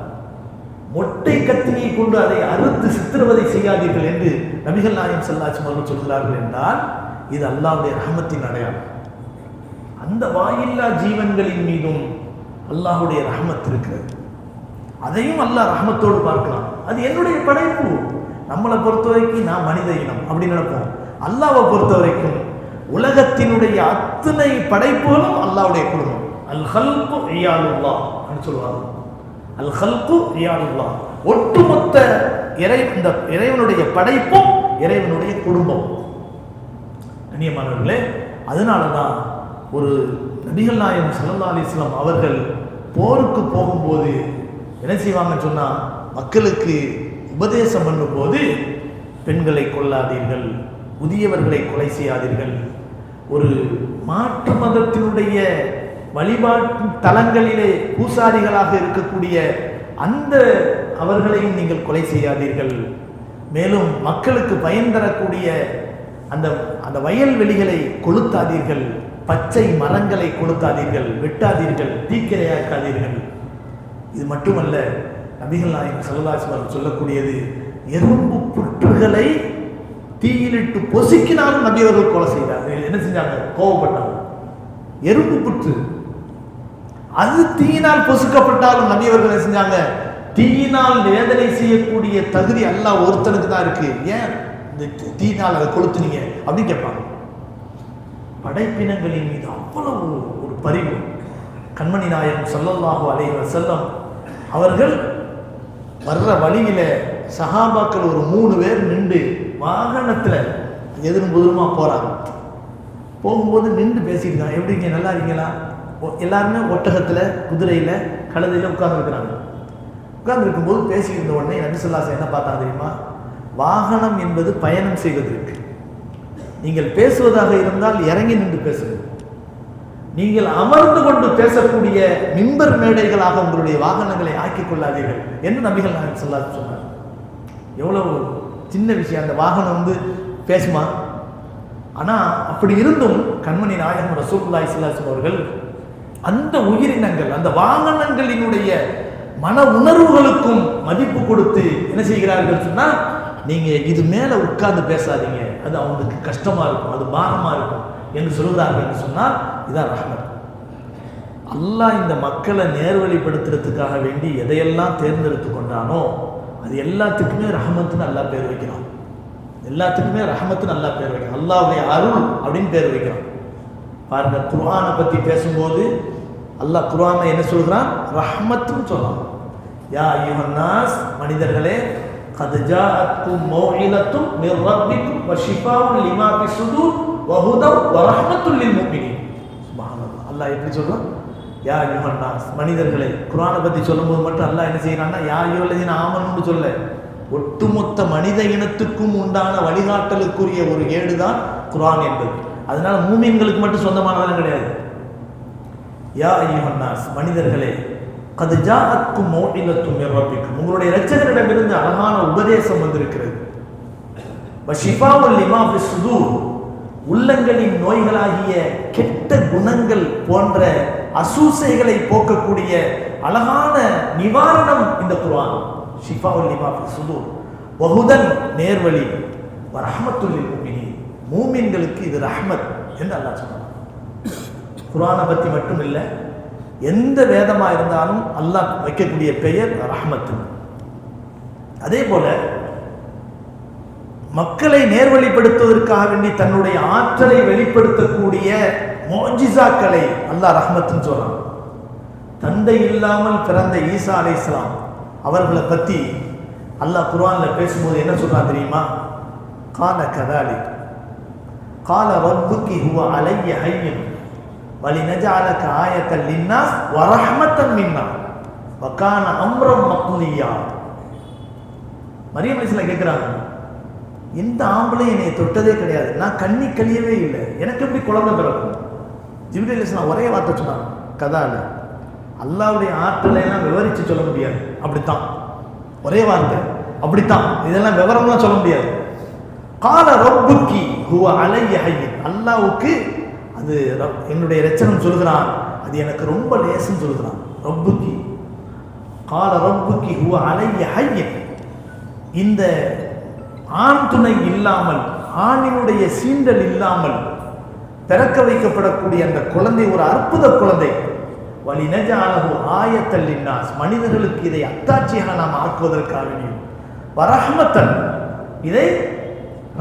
மொட்டை கத்தியை கொண்டு அதை அறுத்து சித்திரவதை செய்யாதீர்கள் என்று நபிகள் நாயகம் ஸல்லல்லாஹு அலைஹி வஸல்லம் சொல்கிறார்கள் என்றால் இது அல்லாஹ்வுடைய ரஹ்மத்தின் அடையாளம். அந்த வாயில்லா ஜீவன்களின் மீதும் அல்லாஹ்வுடைய ரஹ்மத் இருக்கிறது. அதையும் அல்லாஹ் ரஹ்மத்தோடு பார்க்கலாம். அது என்னுடைய படைப்பு. நம்மளை பொறுத்த வரைக்கும் நான் மனித இனம் அப்படி நினைப்போம். அல்லாஹ்வை பொறுத்த வரைக்கும் உலகத்தினுடைய அத்தனை படைப்புகளும் அல்லாஹ்வுடைய குடும்பம். அல் ஹல்கு இயாலுல்லாஹ் என்று சொல்வாங்க. அல் ஹல்கு இயாலுல்லாஹ், ஒட்டுமொத்த இந்த இறைவனுடைய படைப்பும் இறைவனுடைய குடும்பம். கண்ணியமானவர்களே, அதனால தான் ஒரு நபிகள் நாயகம் ஸல்லல்லாஹு அலைஹி வஸல்லம் அவர்கள் போருக்கு போகும்போது என்ன செய்வாங்கன்னு சொன்னால், மக்களுக்கு உபதேசம் பண்ணும்போது பெண்களை கொல்லாதீர்கள், புதியவர்களை கொலை செய்யாதீர்கள், ஒரு மாற்று மதத்தினுடைய வழிபாட்டு தலங்களிலே பூசாரிகளாக இருக்கக்கூடிய அந்த அவர்களையும் நீங்கள் கொலை செய்யாதீர்கள், மேலும் மக்களுக்கு பயன் தரக்கூடிய அந்த அந்த வயல்வெளிகளை கொளுத்தாதீர்கள், பச்சை மரங்களை கொளுத்தாதீர்கள், வெட்டாதீர்கள், தீக்கிரையாக்காதீர்கள். இது மட்டுமல்ல, நபிகள் நாயகம் ஸல்லல்லாஹு அலைஹி வஸல்லம் சொல்லக்கூடியது, எறும்பு புற்றுகளை தீயிலிட்டு பொசுக்கினாலும் நபி அவர்கள் கொலை செய்தார்கள். என்ன செஞ்சாங்க? கோபப்பட்டாங்க. எறும்பு புற்று அது தீயினால் பொசுக்கப்பட்டாலும் நபி அவர்கள் என்ன செஞ்சாங்க? தீயினால் வேதனை செய்யக்கூடிய தகுதி அல்லாஹ் ஒருத்தனுக்கு தான் இருக்கு, ஏன் இந்த தீயினால் அதை கொளுத்துனீங்க அப்படின்னு கேட்பாங்க. படைப்பினங்களின் மீது அவ்வளவு ஒரு பரிவு. கண்மணி நாயகம் ஸல்லல்லாஹு அலைஹி வஸல்லம் அவர்கள் வர்ற வழியில சஹாபாக்கள் ஒரு 3 பேர் நின்று வாகனத்தில் எதிரும் புதிருமா போறாங்க. போகும்போது நின்று பேசியிருக்காங்க. எப்படிங்க, நல்லா இருக்கீங்களா? எல்லாருமே ஒட்டகத்தில், குதிரையில், கழுதையில் உட்கார்ந்துருக்கிறாங்க. உட்கார்ந்துருக்கும்போது பேசியிருந்த உடனே நபி ஸல்லல்லாஹு அலைஹி வஸல்லம் என்ன பார்த்தாங்க தெரியுமா? வாகனம் என்பது பயணம் செய்வதற்கு. நீங்கள் பேசுவதாக இருந்தால் இறங்கி நின்று பேசுங்கள். நீங்கள் அமர்ந்து கொண்டு பேசக்கூடிய மிம்பர் மேடைகளாக உங்களுடைய வாகனங்களை ஆக்கிக் கொள்ளாதீர்கள் என்று நபிகள் நாயகம் ஸல்லல்லாஹு அலைஹி வஸல்லம் சொன்னார். எவ்வளவு சின்ன விஷயம், அந்த வாகனம் பேசுமா? ஆனால் அப்படி இருந்தும் கண்மணி நாயகம் ரசூலுல்லாஹி ஸல்லல்லாஹு அலைஹி வஸல்லம் அவர்கள் அந்த உயிரினங்கள், அந்த வாகனங்களினுடைய மன உணர்வுகளுக்கும் மதிப்பு கொடுத்து என்ன செய்கிறார்கள் சொன்னால், நீங்கள் இது மேலே உட்கார்ந்து பேசாதீங்க, அது அவங்களுக்கு கஷ்டமாக இருக்கும், அது பாரமாக இருக்கும் என்று சொல்கிறார்கள் என்று சொன்னால் இதான் ரஹ்மத். அல்லாஹ் இந்த மக்களை நேர்வழிப்படுத்துறதுக்காக வேண்டி எதையெல்லாம் தேர்ந்தெடுத்து கொண்டானோ அது எல்லாத்துக்குமே ரஹ்மத்துன்னு அல்லாஹ் பேர் வைக்கிறான். எல்லாத்துக்குமே ரஹ்மத்துன்னு அல்லாஹ் பேர் வைக்கிறான். அல்லாஹ்வுடைய அருள் அப்படின்னு பேர் வைக்கிறான். பாருங்க, குர்ஆனை பற்றி பேசும்போது அல்லாஹ் குர்ஆனை என்ன சொல்கிறான்? ரஹ்மத்துன்னு சொல்லலாம். யா அய்யுஹன் நாஸ், மனிதர்களே, கத் ஜாஅத்கும் மௌஇலத்தும் மிர் ரப்பிக்கும் வ ஷிஃபாஉன் லிமா ஃபிஸ் ஸுதூர் வ ஹுதவ் வ ரஹ்மத்துல் லில் முஃமினீன். சுப்ஹானல்லாஹ். அல்லாஹ் எப்படி சொல்றான்? யா அய்யுஹன்னாஸ், மனிதர்களே. குர்ஆனை பற்றி சொல்லும்போது மட்டும் அல்லாஹ் என்ன செய்யறான்னா யா அய்யுஹல்லதீன ஆமனூன்னு சொல்ல, ஒட்டுமொத்த மனித இனத்துக்கும் உண்டான வழிகாட்டலுக்குரிய ஒரு ஏடுதான் குர்ஆன் என்பது. அதனால மூமின்களுக்கு மட்டும் சொந்தமானதெல்லாம் கிடையாது. யா அய்யுஹன்னாஸ், மனிதர்களே, கத் ஜாஅத்கும் மௌஇலத்தும் மிர் ரப்பிக்கும், உங்களுடைய இரட்சகரிடமிருந்து அழகான உபதேசம் வந்திருக்கிறது. வஷிஃபாஉல் லிமா ஃபிஸ் சுதூர், உள்ளங்களின் நோய்களாகிய கெட்ட குணங்கள் போன்ற அசூசைகளை போக்கக்கூடிய அழகான நிவாரணம் இந்த குர்ஆன். ஷிஃபாஉல் லிமா ஃபிஸ் சுதூர் வஹுதன், நேர்வழி, வரஹ்மத்துல் லில் முஃமினீன், மூமின்களுக்கு இது ரஹ்மத் என்று அல்லாஹ் சொன்னான். குர்ஆனை பற்றி மட்டும் இல்லை, எந்த வேதமாக இருந்தாலும் அல்லாஹ் வைக்கக்கூடிய பெயர் ரஹ்மத்து. அதே போல மக்களை நேர்வழிப்படுத்துவதற்காக வேண்டி தன்னுடைய ஆற்றலை வெளிப்படுத்தக்கூடிய மோஜிசாக்களை அல்லாஹ் ரஹ்மத்துன்னு சொல்றான். தந்தை இல்லாமல் பிறந்த ஈசா அலைஹிஸ்ஸலாம் அவர்களை பற்றி அல்லாஹ் குர்ஆன்ல பேசும்போது என்ன சொல்றான் தெரியுமா? கால கதாலிக் கால ரப்புகி ஹுவ அலைய ஹய்யன் வலினஜஅலக ஆயத்தன் லின்னாஸ் வரஹ்மத்தன் மின்னா வகான அம்ரம் மக்லியா. மரியம் அலைஹிஸ்ஸலாம் கேட்குறாங்க, எந்த ஆம்பளை என்னை தொட்டதே கிடையாது, நான் கண்ணி கழியவே இல்லை, எனக்கு எப்படி குழந்தை பிறக்கும்? ஜிப்ரீல் அலைஹிஸ்ஸலாம் ஒரே வார்த்தை சொன்னாங்க, கதால. அல்லாஹ்வுடைய ஆற்றலை எல்லாம் விவரித்து சொல்ல முடியாது, அப்படித்தான் ஒரே வார்த்தை, அப்படித்தான், இதெல்லாம் விவரம்லாம் சொல்ல முடியாது. கால ரப்புக்கி ஹுவ அலைய ஹய்யன், அல்லாஹ்வுக்கு அது என்னுடைய இரட்சகன் சொல்கிறான், அது எனக்கு ரொம்ப லேசுன்னு சொல்கிறான். ரப்புக்கி கால ரப்புக்கி ஹுவ அலைய ஹய்யன், இந்த ஆண் துணை இல்லாமல், ஆணினுடைய சீண்டல் இல்லாமல் பிறக்க வைக்கப்படக்கூடிய அந்த குழந்தை ஒரு அற்புத குழந்தை. வலினஜஅலஹு ஆயத்தன் லின்னாஸ், மனிதர்களுக்கு இதை அத்தாட்சியாக நாம் ஆக்குவதற்காக வேண்டியும், வரஹ்மத்தன், இதை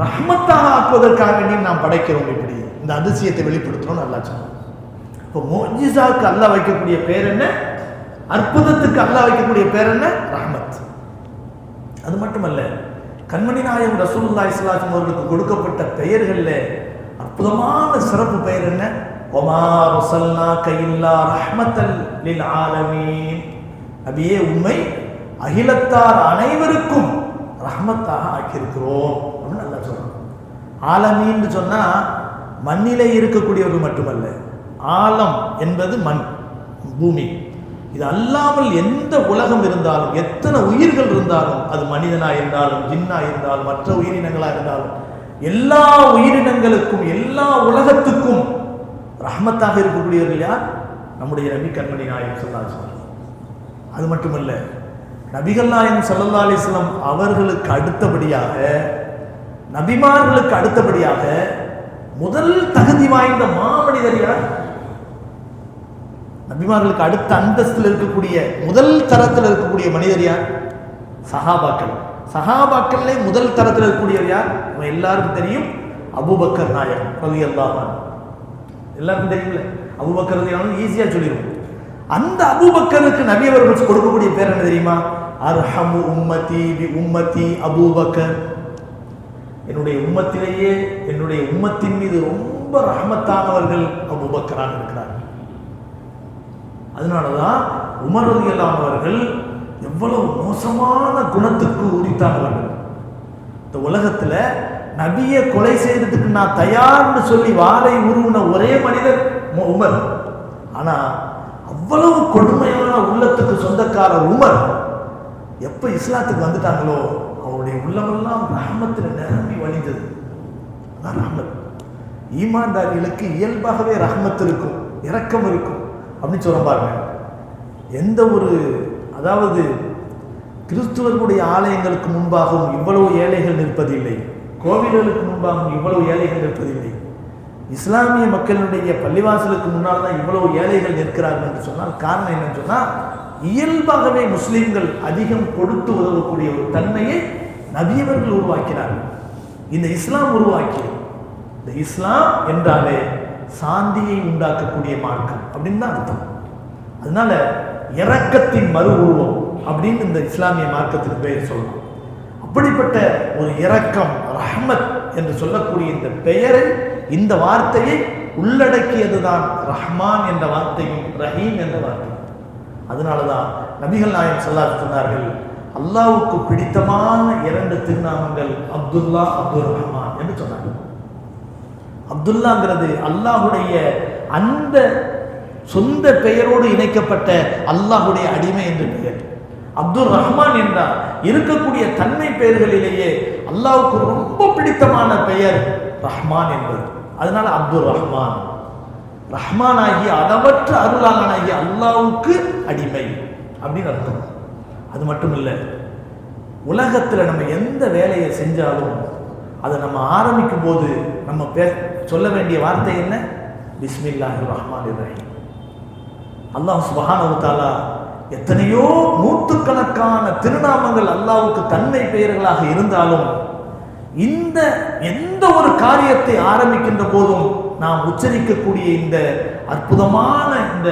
ரஹ்மத்தாக ஆக்குவதற்காக வேண்டியும் நாம் படைக்கிறோம். இப்படி இந்த அதிசயத்தை வெளிப்படுத்துறோம் அல்லாஹ் சொன்னான். இப்போ முஅ்ஜிஸாவுக்கு அல்லாஹ் வைக்கக்கூடிய பேர் என்ன? அற்புதத்துக்கு அல்லாஹ் வைக்கக்கூடிய பேர் என்ன? ரஹ்மத். அது மட்டுமல்ல, கண்மணி நாயகம் ரசூலுல்லாஹி ஸல்லல்லாஹு அலைஹி வஸல்லம் அவர்களுக்கு கொடுக்கப்பட்ட பெயர்களில் அற்புதமான சிறப்பு பெயர் என்ன? வமா ரஸல்னாக இல்லா ரஹ்மத்தல் லில் ஆலமீன், நபியே உம்மை அகிலத்தார் அனைவருக்கும் ரஹ்மத்தாக ஆக்கியிருக்கிறோம் அப்படின்னு அல்லாஹ் சொல்றான். ஆலமீன்னு சொன்னா மண்ணிலே இருக்கக்கூடியவர்கள் மட்டுமல்ல, ஆலம் என்பது மண், பூமி. இது அல்லாமல் எந்த உலகம் இருந்தாலும், எத்தனை உயிர்கள் இருந்தாலும், அது மனிதனா இருந்தாலும், ஜின்னா இருந்தாலும், மற்ற உயிரினங்களா இருந்தாலும், எல்லா உயிரினங்களுக்கும் எல்லா உலகத்துக்கும் ரஹ்மத்தாக இருக்கக்கூடியவர்கள் யார்? நம்முடைய நபி கண்மணி நாயகம் ஸல்லல்லாஹு அலைஹி வஸல்லம். அது மட்டுமல்ல, நபிகள் நாயகம் ஸல்லல்லாஹு அலைஹி வஸல்லம் அவர்களுக்கு அடுத்தபடியாக, நபிமார்களுக்கு அடுத்தபடியாக முதல் தகுதி வாய்ந்த மாமனிதர் யார்? நபிமார்களுக்கு அடுத்த அந்தஸ்தில் இருக்கக்கூடிய முதல் தரத்தில் இருக்கக்கூடிய மனிதர் யார்? சஹாபாக்கள். சஹாபாக்களே முதல் தரத்தில் இருக்கக்கூடியவர் யார்? நம்ம எல்லாருக்கும் தெரியும், அபூபக்கர் நாயகம் ரலியல்லாஹு அன்ஹு. எல்லாருக்கும் தெரியும்ல, அபூபக்கர் ரலியல்லாஹு அன்ஹு ஈஸியா சொல்லிடுவோம். அந்த அபூபக்கருக்கு நபி அவர்கள் கொடுக்கக்கூடிய பேர் என்ன தெரியுமா? அர்ஹமு உம்மதி பி உம்மதி அபூபக்கர். என்னுடைய உம்மத்திலேயே என்னுடைய உம்மத்தின் மீது ரொம்ப ரஹ்மத்தானவர்கள் அபூபக்கராக இருக்கிறார்கள். அதனாலதான் உமர் ரலியல்லாஹு அன்ஹு அவர்கள் எவ்வளவு மோசமான குணத்துக்கு உரித்தானவர்கள். இந்த உலகத்துல நபியை கொலை செய்யறதுக்கு நான் தயார்னு சொல்லி வாளை உருவின ஒரே மனிதர் உமர். ஆனா அவ்வளவு கொடுமையான உள்ளத்துக்கு சொந்தக்காரர் உமர் எப்ப இஸ்லாத்துக்கு வந்துட்டாங்களோ அவருடைய உள்ளமெல்லாம் ரஹ்மத்தில் நிரம்பி வழிந்தது. அதான் ரஹ்மத். ஈமான்தாரிகளுக்கு இயல்பாகவே ரஹ்மத் இருக்கும், இரக்கம் இருக்கும் அப்படின்னு சொல்ல பாருங்க. எந்த ஒரு, அதாவது கிறிஸ்துவர்களுடைய ஆலயங்களுக்கு முன்பாகவும் இவ்வளவு ஏழைகள் நிற்பதில்லை, கோவில்களுக்கு முன்பாகவும் இவ்வளவு ஏழைகள் நிற்பதில்லை, இஸ்லாமிய மக்களுடைய பள்ளிவாசலுக்கு முன்னால் தான் இவ்வளவு ஏழைகள் நிற்கிறார்கள் என்று சொன்னால் காரணம் என்னன்னு சொன்னால், இயல்பாகவே முஸ்லிம்கள் அதிகம் கொடுத்து உதவக்கூடிய ஒரு தன்மையை நபியவர்கள் உருவாக்கினார்கள். இந்த இஸ்லாம் உருவாக்கியது. இந்த இஸ்லாம் என்றாலே சாந்தியை உண்டாக்கக்கூடிய மார்க்கம் அப்படின்னு தான் அர்த்தம். அதனால இரக்கத்தின் மறு உருவம் அப்படின்னு இந்த இஸ்லாமிய மார்க்கத்துக்கு பெயர் சொல்லலாம். அப்படிப்பட்ட ஒரு இரக்கம், ரஹ்மத் என்று சொல்லக்கூடிய இந்த பெயரை, இந்த வார்த்தையை உள்ளடக்கியதுதான் ரஹ்மான் என்ற வார்த்தையும் ரஹீம் என்ற வார்த்தையும். அதனாலதான் நபிகள் நாயகம் ஸல்லல்லாஹு அலைஹி சொன்னார்கள், அல்லாஹ்வுக்கு பிடித்தமான 2 திருநாமங்கள் அப்துல்லா, அப்துர் ரஹ்மான் என்று சொன்னார்கள். அப்துல்லாங்கிறது அல்லாஹுடைய அந்த சொந்த பெயரோடு இணைக்கப்பட்ட அல்லாஹுடைய அடிமை என்று பெயர். அப்துர் ரஹ்மான் என்றால் இருக்கக்கூடிய தன்மை பெயர்களிலேயே அல்லாஹ்வுக்கு ரொம்ப பிடித்தமான பெயர் ரஹ்மான் என்பது. அதனால அப்துர் ரஹ்மான், ரஹ்மான் ஆகிய அளவற்ற அருளாளனாகிய அல்லாஹ்வுக்கு அடிமை அப்படின்னு அர்த்தம். அது மட்டும் இல்லை, உலகத்தில் நம்ம எந்த வேலையை செஞ்சாலும் அதை நம்ம ஆரம்பிக்கும் போது நம்ம சொல்ல வேண்டிய வார்த்தை என்ன? பிஸ்மில்லாஹிர் ரஹ்மானிர் ரஹீம். அல்லாஹ் சுப்ஹானஹு வ தஆலா எத்தனையோ நூற்றுக்கணக்கான திருநாமங்கள் அல்லாஹ்வுக்கு தன்மை பெயர்களாக இருந்தாலும் இந்த எந்த ஒரு காரியத்தை ஆரம்பிக்கின்ற போதும் நாம் உச்சரிக்கக்கூடிய இந்த அற்புதமான இந்த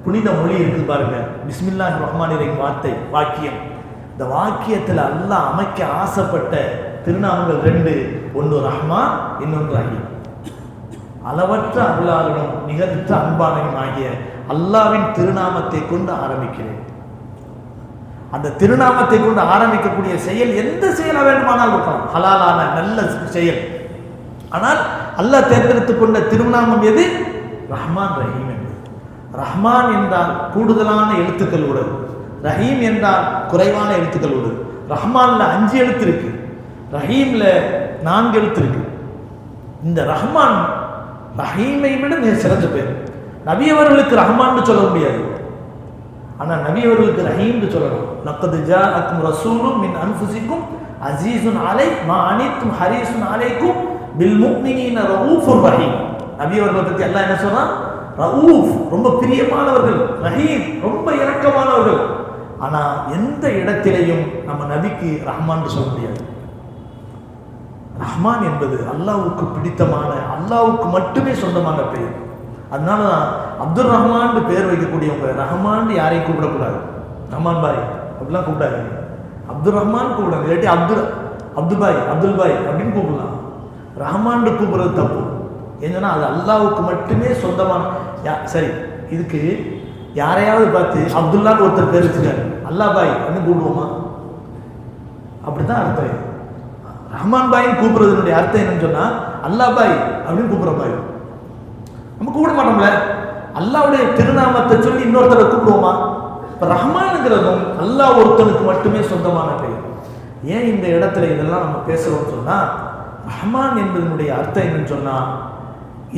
புனித மொழி இருக்கு பாருங்க, பிஸ்மில்லாஹிர் ரஹ்மானிர் ரஹீம் வார்த்தை, வாக்கியம். இந்த வாக்கியத்தில் அல்லாஹ் அமைக்க ஆசைப்பட்ட திருநாமங்கள் 2, ஒன்று ரஹ்மான், இன்னொன்று ரஹீம். அளவற்ற அருளாளனும் நிகழ்த்த அன்பானையும் ஆகிய அல்லாஹ்வின் திருநாமத்தை கொண்டு ஆரம்பிக்கிறேன். அந்த திருநாமத்தை கொண்டு ஆரம்பிக்கக்கூடிய செயல் எந்த செயலா வேண்டுமானால் இருக்கலாம், ஹலாலான நல்ல செயல். ஆனால் அல்லாஹ் தேர்ந்தெடுத்துக் கொண்ட திருநாமம் எது? ரஹ்மான் ரஹீம் என்பது. ரஹ்மான் என்றால் கூடுதலான எழுத்துக்கள் உள்ளது, ரஹீம் என்றால் குறைவான எழுத்துக்கள் உள்ளது. ரஹ்மான்ல 5 எழுத்து இருக்கு, ரஹீம்ல 4 எழுத்து இருக்கு. இந்த ரஹ்மான் ரஹீமை விட மிக சிறந்த பேர். நபி அவர்களுக்கு ரஹ்மான்னு சொல்ல முடியாது, ஆனா நபி அவர்களுக்கு ரஹீம்னு சொல்லணும். லக்கத் ஜாஅக்கும் ரசூலும் மின் அன்ஃபுசிக்கும் அஸீஸுன் அலை மா அனித்தும் ஹரீஸுன் அலைக்கும் பில் முஃமினீன ரഊஃபுர் ரஹீம். நபி அவர்களை பத்தி அல்லாஹ் என்ன சொல்றான்? ரഊஃப், ரொம்ப பிரியமானவர்கள், ரஹீம், ரொம்ப இரக்கமானவர்கள். ஆனா எந்த இடத்திலையும் நம்ம நபிக்கு ரஹ்மான் சொல்ல முடியாது. ரஹ்மான் என்பது அல்லாஹ்வுக்கு பிடித்தமான, அல்லாஹ்வுக்கு மட்டுமே சொந்தமான பெயர். அதனாலதான் அப்துல் ரஹ்மான் பெயர் வைக்கக்கூடியவங்க ரஹ்மான் யாரையும் கூப்பிடக்கூடாது. ரஹ்மான் பாய் அப்படிலாம் கூப்பிடாதீங்க, அப்துல் ரஹ்மான் கூப்பிடுங்க. இல்லாட்டி அப்துல் பாய் அப்படின்னு கூப்பிடலாம். ரஹ்மான் கூப்பிடுறது தப்பு. ஏன்னா அது அல்லாஹ்வுக்கு மட்டுமே சொந்தமான. சரி, இதுக்கு யாரையாவது பார்த்து அப்துல்லான்னு ஒருத்தர் பேர் வச்சுக்காரு, அல்லாஹ் பாய் அப்படின்னு கூப்பிடுவோமா? அப்படித்தான் அர்த்தம். ரஹ்மான் பாயின்னு கூப்பிடுறதுனுடைய அர்த்தம் என்னன்னு சொன்னா அல்லாஹ் பாய் அப்படின்னு கூப்பிடுற பாய். நம்ம கூப்பிட மாட்டோம்ல. அல்லாஹ்வுடைய திருநாமத்தை சொல்லி இன்னொருத்தரை கூப்பிடுவோமா? இப்ப ரஹ்மான்ங்கிறதும் அல்லாஹ் ஒருத்தனுக்கு மட்டுமே சொந்தமான பெயர். ஏன் இந்த இடத்துல இதெல்லாம் நம்ம பேசுறோம்னு சொன்னா, ரஹ்மான் என்பதனுடைய அர்த்தம் என்னன்னு சொன்னா,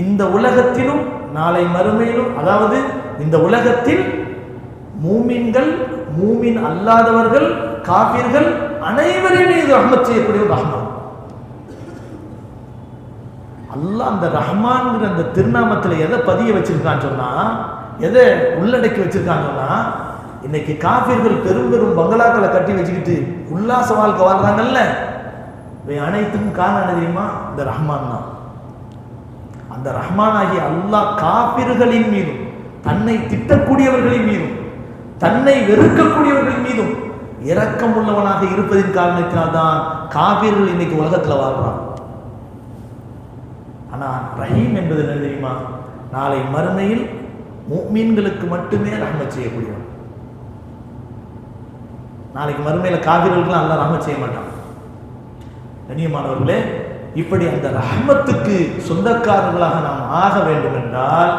இந்த உலகத்திலும் நாளை மறுமையிலும், அதாவது இந்த உலகத்தில் மூமின்கள், மூமின் அல்லாதவர்கள், காபிர்கள் அனைவரையுமே இது ரஹ்மத் செய்யக்கூடிய ரஹ்மான். அல்லாஹ் அந்த ரஹ்மான்ங்கிற அந்த திருநாமத்தில் எதை பதிய வச்சிருக்கான்னு சொன்னா, எதை உள்ளடக்கி வச்சிருக்கான்னு சொன்னா, இன்னைக்கு காபிர்கள் பெரும் பெரும் பங்களாக்களை கட்டி வச்சுக்கிட்டு உல்லாச வாழ்க்கை வாழ்றாங்கல்ல, இவை அனைத்துக்கும் காரணம் தெரியுமா? இந்த ரஹ்மான் தான். அந்த ரஹ்மான் ஆகிய அல்லாஹ் காபிர்களின் மீதும், தன்னை திட்டக்கூடியவர்களின் மீதும், தன்னை வெறுக்கக்கூடியவர்களின் மீதும் இரக்கம் உள்ளவனாக இருப்பதின் காரணத்தினால்தான் காபிர்கள் இன்னைக்கு உலகத்தில் வாழ்றான். ஆனா ரஹீம் என்பது என்ன தெரியுமா? நாளை மறுமையில் முஃமின்களுக்கு மட்டுமே ரஹ்மத் செய்யக்கூடியவன். நாளைக்கு மறுமையில காபிர்களுக்கு அல்லாஹ் ரஹ்மத் செய்ய மாட்டான். கண்ணியமானவர்களே, இப்படி அந்த ரஹ்மத்துக்கு சொந்தக்காரர்களாக நாம் ஆக வேண்டும் என்றால்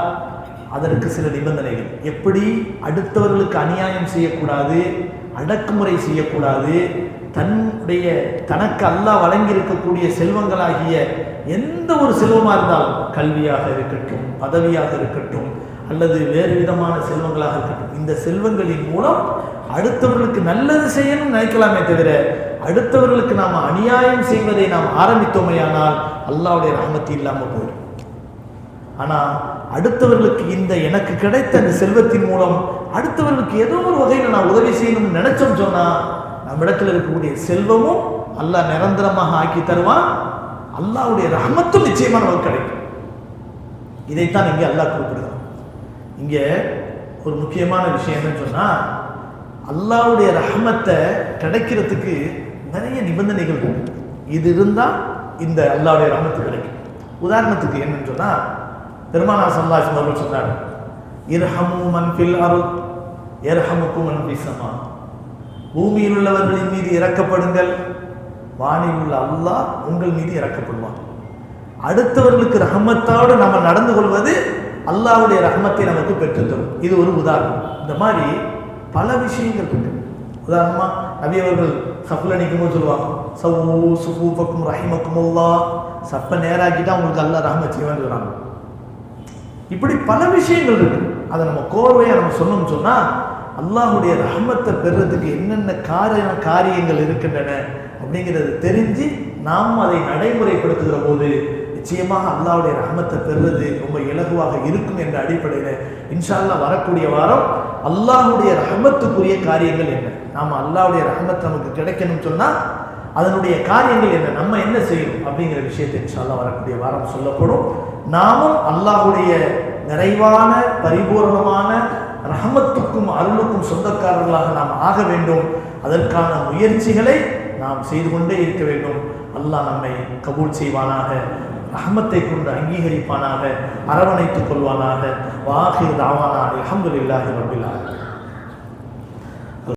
அதற்கு சில நிபந்தனைகள். எப்படி? அடுத்தவர்களுக்கு அநியாயம் செய்யக்கூடாது, அடக்குமுறை செய்யக்கூடாது, தனக்கு அல்லாஹ் வழங்கி இருக்கக்கூடிய செல்வங்களாகிய எந்த ஒரு செல்வமாக இருந்தாலும், கல்வியாக இருக்கட்டும், பதவியாக இருக்கட்டும், அல்லது வேறு விதமான செல்வங்களாக இருக்கட்டும், இந்த செல்வங்களின் மூலம் அடுத்தவர்களுக்கு நல்லது செய்யணும் நினைக்கலாமே தவிர அடுத்தவர்களுக்கு நாம் அநியாயம் செய்வதை நாம் ஆரம்பித்தோமையானால் அல்லாஹ்வுடைய ரஹ்மத் இல்லாமல் போயிடும். ஆனால் அடுத்தவர்களுக்கு இந்த எனக்கு கிடைத்த அந்த செல்வத்தின் மூலம் அடுத்தவர்களுக்கு ஏதோ ஒரு வகையில் நான் உதவி செய்யணும்னு நினைச்சோம் சொன்னா நம்மிடத்தில் இருக்கக்கூடிய செல்வமும் அல்லாஹ் நிரந்தரமாக ஆக்கி தருவான், அல்லாஹ்வுடைய ரஹ்மத்தும் நிச்சயமா நமக்கு கிடைக்கும். இதைத்தான் இங்கே அல்லாஹ் குறிப்பிடுறான். இங்கே ஒரு முக்கியமான விஷயம் என்னன்னு சொன்னா, அல்லாஹ்வுடைய ரஹ்மத்தை கிடைக்கிறதுக்கு நிறைய நிபந்தனைகள் இருக்கு. இது இருந்தால் இந்த அல்லாஹ்வுடைய ரஹ்மத்து கிடைக்கும். உதாரணத்துக்கு என்னன்னு சொன்னா, பெருமானார் ஸல்லல்லாஹு அலைஹி வஸல்லம் சொன்னார், இர்ஹமு மன் ஃபில் அர்த் யர்ஹமுக்கும் மன் ஃபிஸ் ஸமா. பூமியில் உள்ளவர்களின் மீது இரக்கப்படுங்கள், வானில் உள்ள அல்லாஹ் உங்கள் மீது இரக்கப்படுவான். அடுத்தவர்களுக்கு ரஹமத்தோடு நம்ம நடந்து கொள்வது அல்லாஹ்வுடைய ரஹமத்தை நமக்கு பெற்றுத்தரும். இது ஒரு உதாரணம். இந்த மாதிரி பல விஷயங்கள் இருக்கு. உதாரணமா நபி அவர்கள் சஃப்ல நிற்கும்போது சொல்லுவாங்க, சவ்வு சுஃபூஃபக்கும் ரஹிமக்குமுல்லாஹ், சஃப்பை நேராக்கிட்டா உங்களுக்கு அல்லாஹ் ரஹமத் செய்வான்னு சொல்றாங்க. இப்படி பல விஷயங்கள் இருக்கு. அதை நம்ம கோர்வையா நம்ம சொன்னோம்னு சொன்னா அல்லாஹ்வுடைய ரஹமத்தை பெறுறதுக்கு என்னென்ன காரியங்கள் இருக்கின்றன அப்படிங்கிறது தெரிஞ்சு நாம் அதை நடைமுறைப்படுத்துகிற போது நிச்சயமாக அல்லாஹ்வுடைய ரஹமத்தை பெறுவது ரொம்ப இலகுவாக இருக்கும் என்ற அடிப்படையில் இன்ஷா அல்லாஹ் வரக்கூடிய வாரம் அல்லாஹ்வுடைய ரஹமத்துக்குரிய காரியங்கள் என்ன, நாம் அல்லாஹ்வுடைய ரஹமத் நமக்கு கிடைக்கணும்னு சொன்னால் அதனுடைய காரியங்கள் என்ன, நம்ம என்ன செய்யணும் அப்படிங்கிற விஷயத்தை இன்ஷா அல்லாஹ் வரக்கூடிய வாரம் சொல்லப்படும். நாமும் அல்லாஹ்வுடைய நிறைவான பரிபூர்ணமான ரஹமத்துக்கும் அருளுக்கும் சொந்தக்காரர்களாக நாம் ஆக வேண்டும். அதற்கான முயற்சிகளை நாம் செய்து கொண்டே இருக்க வேண்டும். அல்லாஹ் நம்மை கபூல் செய்வானாக, ரஹமத்தை கொண்டு அங்கீகரிப்பானாக, அரவணைத்துக் கொள்வானாக. வாஹிர் தாவானா அல்ஹம்துலில்லாஹி ரப்பில் ஆலமீன்.